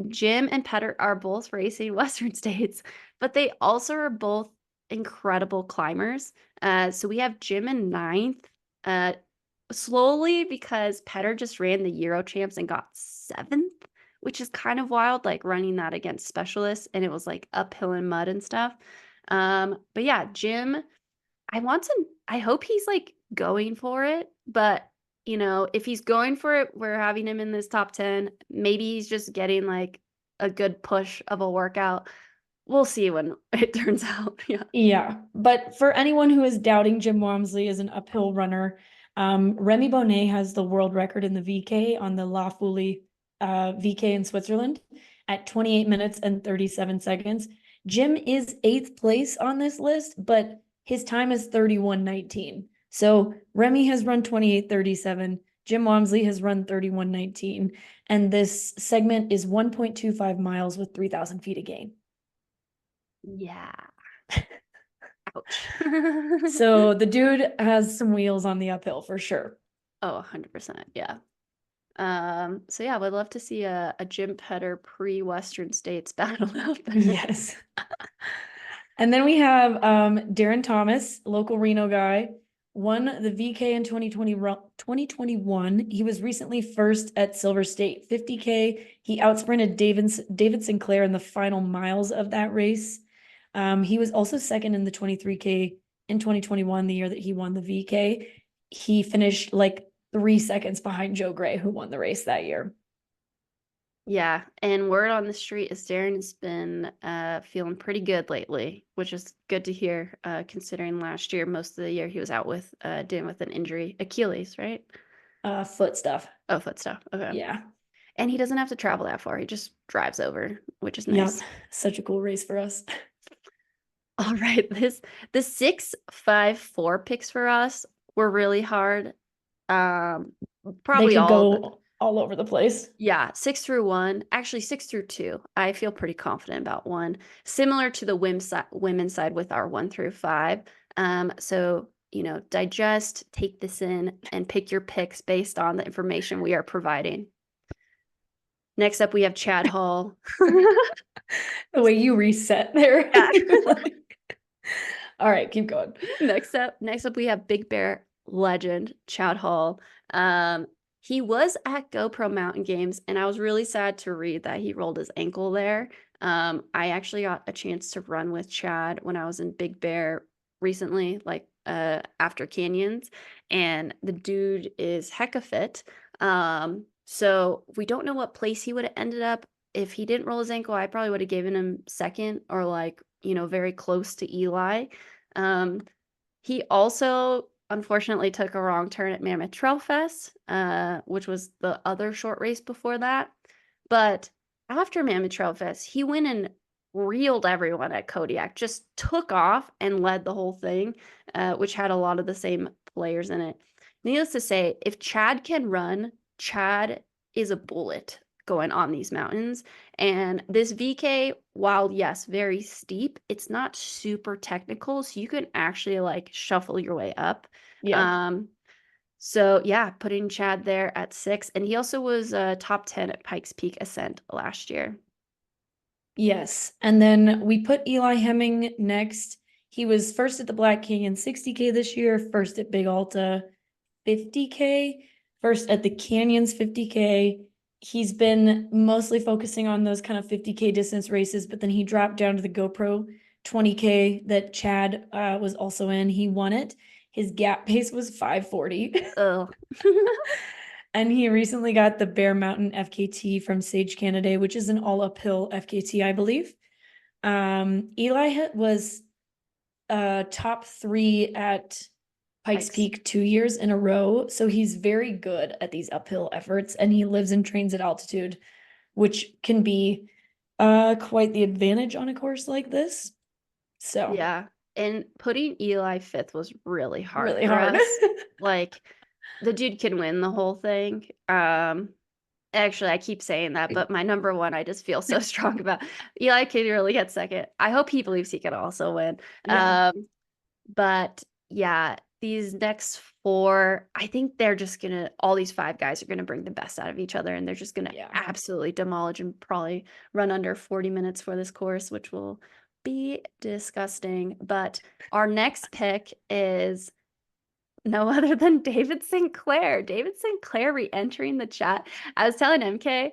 Jim and Petter are both racing Western States, but they also are both incredible climbers. So we have Jim in 9th, slowly because Petter just ran the Euro champs and got 7th, which is kind of wild, like running that against specialists, and it was like uphill and mud and stuff. But yeah, Jim, I hope he's like going for it, but you know, if he's going for it, we're having him in this top 10. Maybe he's just getting like a good push of a workout. We'll see when it turns out. Yeah. Yeah. But for anyone who is doubting Jim Walmsley as an uphill runner, Remy Bonnet has the world record in the VK on the La Folie VK in Switzerland at 28 minutes and 37 seconds. Jim is 8th place on this list, but his time is 31:19. So Remy has run 28:37. Jim Walmsley has run 31:19. And this segment is 1.25 miles with 3,000 feet of gain. Yeah. Ouch. So the dude has some wheels on the uphill for sure. Oh, 100%. Yeah. So yeah, would love to see a Jim Petter pre-Western States battle out there. Yes. And then we have Darren Thomas, local Reno guy, won the VK in 2021. He was recently first at Silver State 50K. He outsprinted David Sinclair in the final miles of that race. He was also second in the 23K in 2021, the year that he won the VK. He finished like 3 seconds behind Joe Gray, who won the race that year. Yeah, and word on the street is Darren has been feeling pretty good lately, which is good to hear, considering last year, most of the year he was out with dealing with an injury, Achilles, right? Foot stuff. Oh, foot stuff. Okay. Yeah. And he doesn't have to travel that far. He just drives over, which is nice. Yep. Such a cool race for us. All right, the 6, 5, 4 picks for us were really hard. Probably They could all of go all over the place. Yeah, 6 through 1, actually 6 through 2. I feel pretty confident about 1, similar to the women's side with our 1 through 5. So, you know, digest, take this in, and pick your picks based on the information we are providing. Next up, we have Chad Hall. The way you reset there. Yeah. All right, keep going. Next up, we have Big Bear legend, Chad Hall. He was at GoPro Mountain Games, and I was really sad to read that he rolled his ankle there. I actually got a chance to run with Chad when I was in Big Bear recently, like after Canyons, and the dude is hecka fit. So we don't know what place he would have ended up. If he didn't roll his ankle, I probably would have given him second or like, you know, very close to Eli. He also unfortunately took a wrong turn at Mammoth Trail Fest, which was the other short race before that. But after Mammoth Trail Fest, he went and reeled everyone at Kodiak, just took off and led the whole thing, which had a lot of the same players in it. needless to say, if Chad can run, Chad is a bullet going on these mountains. And this VK, while yes, very steep, it's not super technical. So you can actually like shuffle your way up. Yeah. So yeah, putting Chad there at 6. And he also was top 10 at Pikes Peak Ascent last year. Yes. And then we put Eli Hemming next. He was first at the Black Canyon 60K this year, first at Big Alta 50K, first at the Canyons 50K. He's been mostly focusing on those kind of 50K distance races, but then he dropped down to the GoPro 20K that Chad was also in. He won it. His gap pace was 5:40. Oh. And he recently got the Bear Mountain FKT from Sage Canada, which is an all uphill FKT, I believe. Eli was top 3 at Pikes Peak 2 years in a row. So he's very good at these uphill efforts, and he lives and trains at altitude, which can be quite the advantage on a course like this. So yeah. And putting Eli 5th was really hard. really for hard. us. Like the dude can win the whole thing. Actually, I keep saying that, but my number 1, I just feel so strong about. Eli can really get second. I hope he believes he can also win. Yeah. But yeah, these next 4, I think they're just gonna, all these 5 guys are gonna bring the best out of each other, and they're just gonna absolutely demolish and probably run under 40 minutes for this course, which will be disgusting. But our next pick is no other than David Sinclair. David Sinclair re-entering the chat. I was telling EmKay,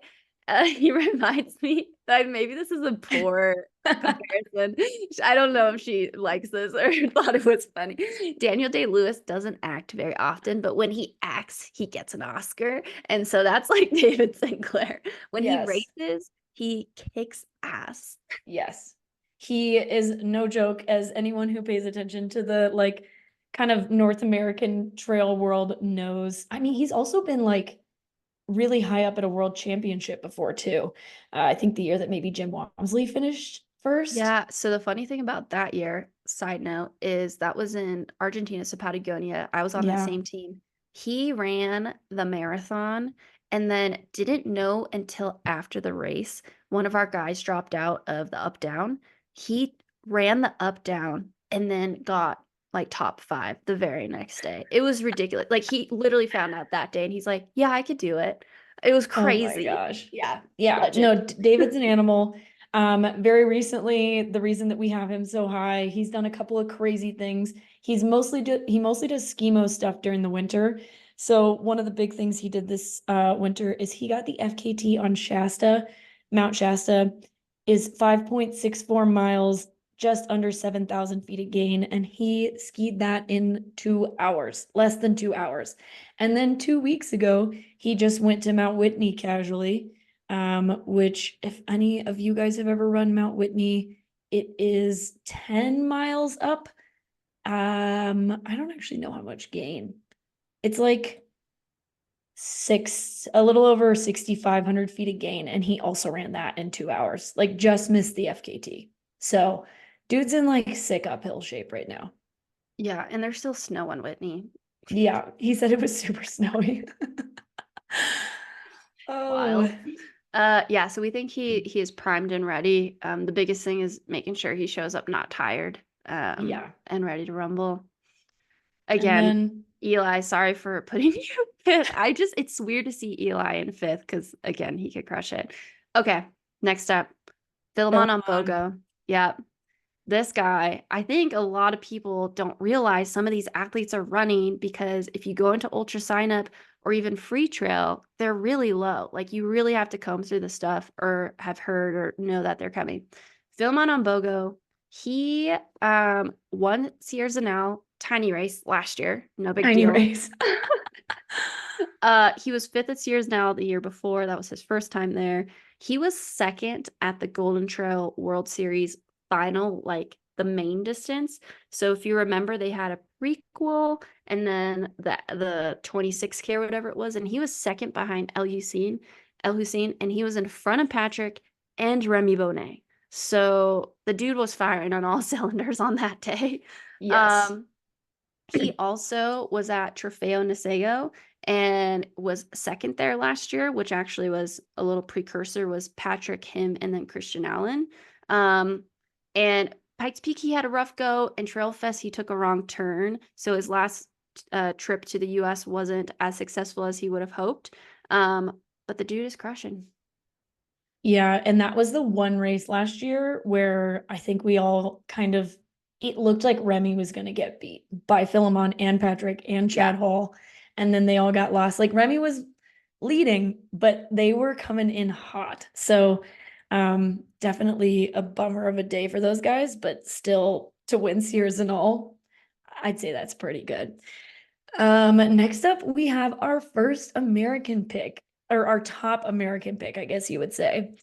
he reminds me that maybe this is a poor comparison. I don't know if she likes this or thought it was funny. Daniel Day-Lewis doesn't act very often, but when he acts, he gets an Oscar. And so that's like David Sinclair. When he races, he kicks ass. Yes. He is no joke, as anyone who pays attention to the like kind of North American trail world knows. I mean, he's also been like really high up at a world championship before too. I think the year that maybe Jim Walmsley finished first. Yeah. So the funny thing about that year, side note, is that was in Argentina, so Patagonia. I was on that same team. He ran the marathon and then didn't know until after the race. One of our guys dropped out of the up down. He ran the up down and then got like top 5 the very next day. It was ridiculous. Like he literally found out that day and he's like, yeah, I could do it. It was crazy. Oh my gosh. Yeah. Yeah. Legend. No, David's an animal. Very recently, the reason that we have him so high, he's done a couple of crazy things. He mostly does skimo stuff during the winter. So one of the big things he did this winter is he got the FKT on Shasta. Mount Shasta is 5.64 miles, just under 7,000 feet of gain, and he skied that in 2 hours, less than 2 hours. And then 2 weeks ago, he just went to Mount Whitney casually, which if any of you guys have ever run Mount Whitney, it is 10 miles up. I don't actually know how much gain. It's like a little over 6,500 feet of gain, and he also ran that in 2 hours, like just missed the FKT. So dude's in like sick uphill shape right now. Yeah, and there's still snow on Whitney. Yeah, he said it was super snowy. Wild. Yeah, so we think he is primed and ready. The biggest thing is making sure he shows up not tired. And ready to rumble. Again, Eli, sorry for putting you 5th. It's weird to see Eli in 5th because again, he could crush it. Okay, next up, Philemon Ambogo. Yep. This guy, I think a lot of people don't realize some of these athletes are running because if you go into ultra sign up or even free trail, they're really low. Like you really have to comb through the stuff or have heard or know that they're coming. Philemon Ambogo, he won Sierra Zanel tiny race last year. No big deal. Race. He was 5th at Sierra Zanel the year before. That was his first time there. He was 2nd at the Golden Trail World Series final, like the main distance. So if you remember, they had a prequel and then the 26K or whatever it was, and he was 2nd behind El Hussein, and he was in front of Patrick and Remy Bonnet. So the dude was firing on all cylinders on that day. Yes. He also was at Trofeo Nisego and was second there last year, which actually was a little precursor, was Patrick, him, and then Christian Allen. And Pikes Peak, he had a rough go, and Trail Fest, he took a wrong turn. So his last trip to the US wasn't as successful as he would have hoped. But the dude is crushing. Yeah, and that was the one race last year where I think we all kind of, it looked like Remy was going to get beat by Philemon and Patrick and Chad Hall, and then they all got lost. Like Remy was leading, but they were coming in hot. So definitely a bummer of a day for those guys, but still to win Sears and all, I'd say that's pretty good. Next up, we have our first American pick, or our top American pick, I guess you would say.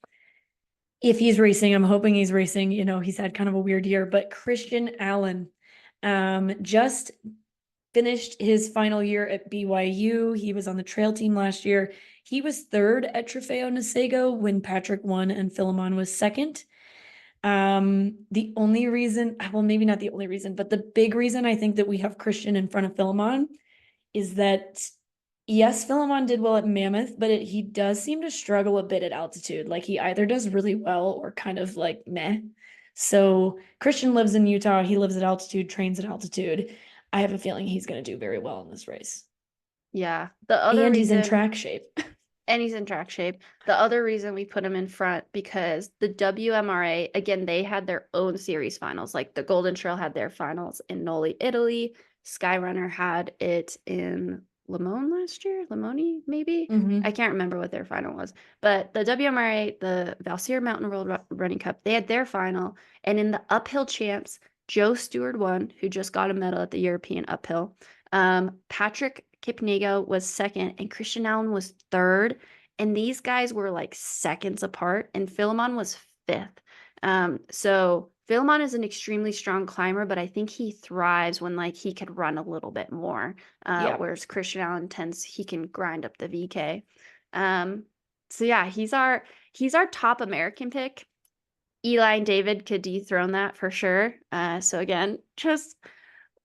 If he's racing, I'm hoping he's racing. You know, he's had kind of a weird year, but Christian Allen just finished his final year at BYU. He was on the trail team last year. He was third at Trofeo Nisego when Patrick won and Philemon was second. The only reason, well, maybe not the only reason, but the big reason I think that we have Christian in front of Philemon is that, yes, Philemon did well at Mammoth, but he does seem to struggle a bit at altitude. Like he either does really well or kind of like meh. So Christian lives in Utah. He lives at altitude, trains at altitude. I have a feeling he's going to do very well in this race. Yeah. The other And reason, he's in track shape. and he's in track shape. The other reason we put him in front, because the WMRA, again, they had their own series finals. Like the Golden Trail had their finals in Noli, Italy. Skyrunner had it in Limone last year. Limone, maybe? Mhm. I can't remember what their final was. But the WMRA, the Valsir Mountain World Running Cup, they had their final. And in the uphill champs, Joe Stewart won, who just got a medal at the European uphill. Patrick Kipnego was second, and Christian Allen was third. And these guys were like seconds apart, and Philemon was fifth. So Philemon is an extremely strong climber, but I think he thrives when like he could run a little bit more. Yeah. Whereas Christian Allen he can grind up the VK. So yeah, he's our top American pick. Eli and David could dethrone that for sure. So again, just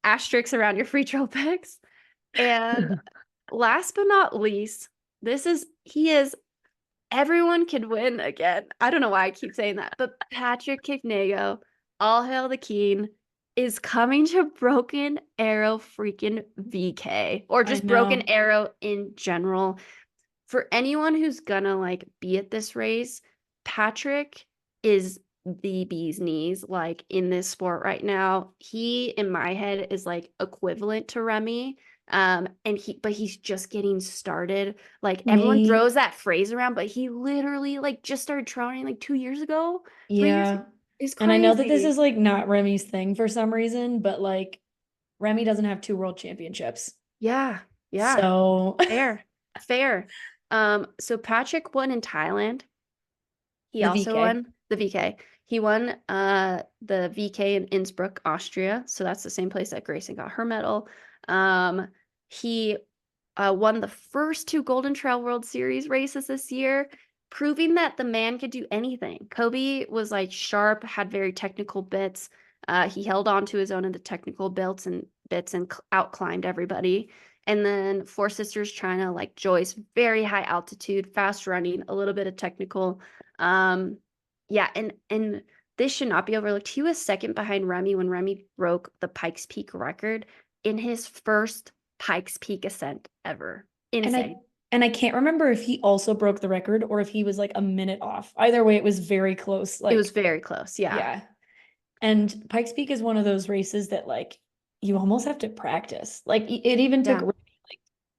asterisks around your free trail picks. And last but not least, he is everyone could win again. I don't know why I keep saying that, but Patrick Kipnego, all hail the king, is coming to Broken Arrow freaking VK, or just Broken Arrow in general. For anyone who's gonna like be at this race, Patrick is the bee's knees like in this sport right now. He in my head is like equivalent to Remy. But he's just getting started. Like everyone throws that phrase around, but he literally like just started training like 2 years ago. 3 years ago. It's crazy. And I know that this is like not Remy's thing for some reason, but like Remy doesn't have 2 world championships. Yeah. So fair. So Patrick won in Thailand. He also won the VK. He won the VK in Innsbruck, Austria. So that's the same place that Grayson got her medal. He won the first 2 Golden Trail World Series races this year, proving that the man could do anything. Kobe was like sharp, had very technical bits. He held on to his own in the technical bits and out-climbed everybody. And then Four Sisters China, like Joyce, very high altitude, fast running, a little bit of technical. Yeah, and this should not be overlooked. He was second behind Remy when Remy broke the Pikes Peak record in his first Pikes Peak ascent ever. Insane. And I can't remember if he also broke the record or if he was like a minute off. Either way, it was very close. Like it was very close. Yeah. And Pikes Peak is one of those races that like you almost have to practice. Like it even took like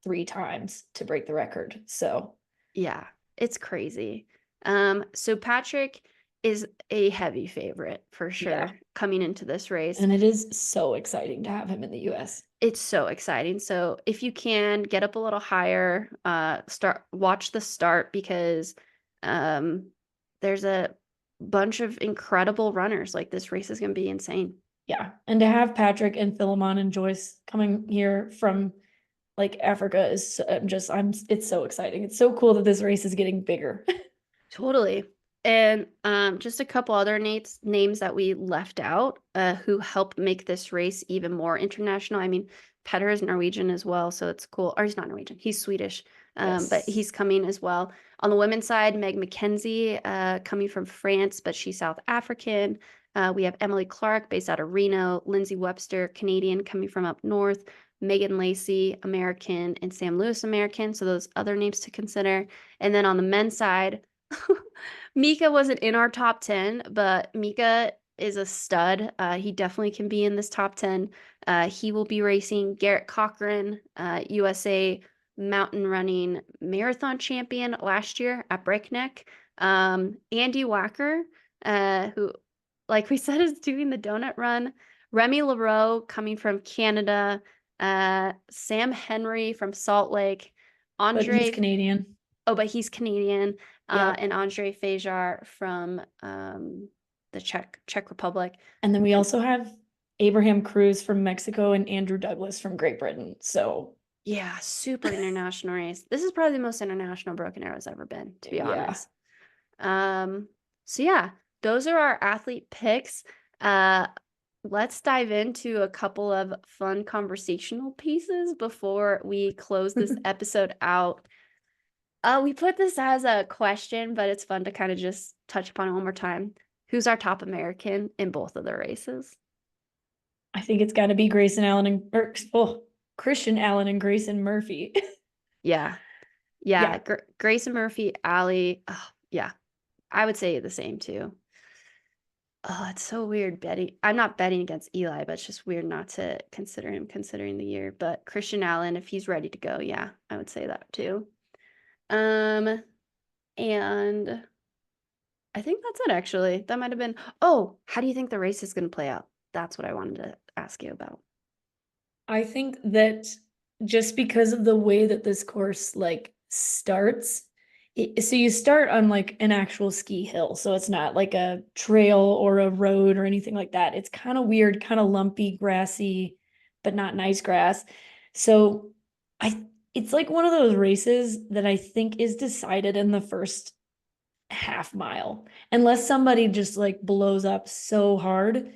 3 times to break the record. So yeah, it's crazy. So Patrick is a heavy favorite for sure coming into this race. And it is so exciting to have him in the US. It's so exciting. So if you can get up a little higher, watch the start, because there's a bunch of incredible runners. Like this race is going to be insane. Yeah. And to have Patrick and Philemon and Joyce coming here from like Africa is it's so exciting. It's so cool that this race is getting bigger. Totally. And just a couple other names that we left out who help make this race even more international. I mean, Petter is Norwegian as well, so it's cool. Or he's not Norwegian, he's Swedish, but Yes. he's coming as well. On the women's side, Meg McKenzie coming from France, but she's South African. We have Emily Clark based out of Reno, Lindsay Webster, Canadian, coming from up north, Megan Lacey, American, and Sam Lewis, American. So those other names to consider. And then on the men's side, Mika wasn't in our top 10, but Mika is a stud. He definitely can be in this top 10. He will be racing Garrett Cochran, USA mountain running marathon champion last year at Breakneck. Andy Wacker, who, like we said, is doing the donut run. Remy Leroux coming from Canada. Sam Henry from Salt Lake. But he's Andre, Canadian. oh, but he's Canadian. Yep. And Andre Fajar from the Czech Republic. And then we also have Abraham Cruz from Mexico and Andrew Douglas from Great Britain. So yeah, super international race. This is probably the most international Broken Arrow's ever been, to be honest. So yeah, those are our athlete picks. Let's dive into a couple of fun conversational pieces before we close this episode out. We put this as a question, but it's fun to kind of just touch upon it one more time. Who's our top American in both of the races? I think it's got to be Christian Allen and Grayson Murphy. Yeah. Grayson Murphy, Allie. Oh, yeah, I would say the same too. Oh, it's so weird betting. I'm not betting against Eli, but it's just weird not to consider him considering the year. But Christian Allen, if he's ready to go, yeah, I would say that too. And I think that's it, actually. That might have been. Oh, how do you think the race is going to play out? That's what I wanted to ask you about. I think that just because of the way that this course like starts, so you start on like an actual ski hill, so it's not like a trail or a road or anything like that. It's kind of weird, kind of lumpy, grassy, but not nice grass. So it's like one of those races that I think is decided in the first half mile, unless somebody just like blows up so hard.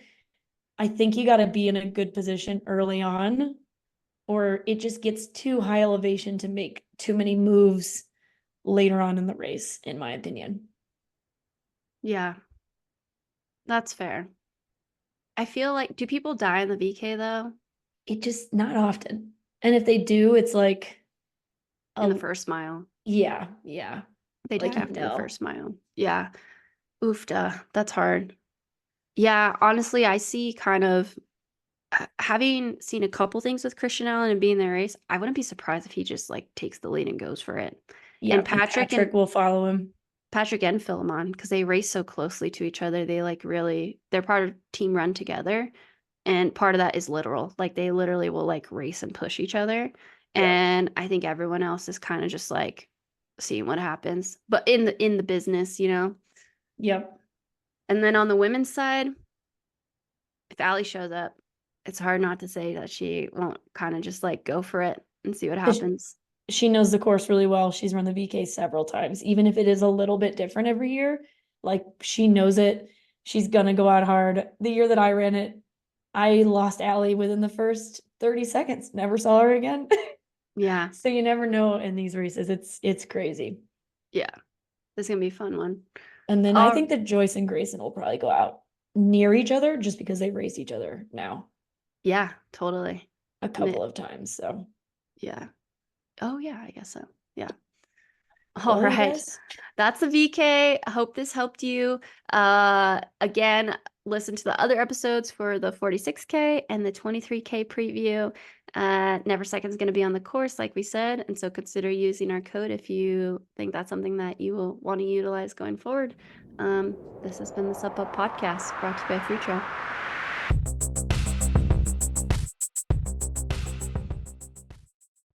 I think you got to be in a good position early on, or it just gets too high elevation to make too many moves later on in the race, in my opinion. Yeah, that's fair. I feel like, do people die in the VK though? It just not often. And if they do, it's like In the first mile. Yeah. They die Like, after the first mile. Yeah. Oofda. That's hard. Yeah, honestly, I see kind of having seen a couple things with Christian Allen and being in the race, I wouldn't be surprised if he just like takes the lead and goes for it. Yeah, and Patrick will follow him. Patrick and Philemon, because they race so closely to each other. They like really, they're part of team run together. And part of that is literal. Like they literally will like race and push each other. Yeah. And I think everyone else is kind of just like seeing what happens. But in the business, you know? Yep. And then on the women's side, if Allie shows up, it's hard not to say that she won't kind of just like go for it and see what happens. She knows the course really well. She's run the VK several times, even if it is a little bit different every year. Like she knows it. She's gonna go out hard. The year that I ran it, I lost Allie within the first 30 seconds. Never saw her again. Yeah. So you never know in these races. It's crazy. Yeah. This is gonna be a fun one. And then I think that Joyce and Grayson will probably go out near each other just because they race each other now. Yeah, totally. A couple of times. So yeah. Oh yeah, I guess so. Yeah. All right. That's the VK. I hope this helped you. Again, listen to the other episodes for the 46K and the 23K preview. Never Second's going to be on the course, like we said. And so consider using our code if you think that's something that you will want to utilize going forward. This has been the Sup Up Podcast brought to you by Freetrail.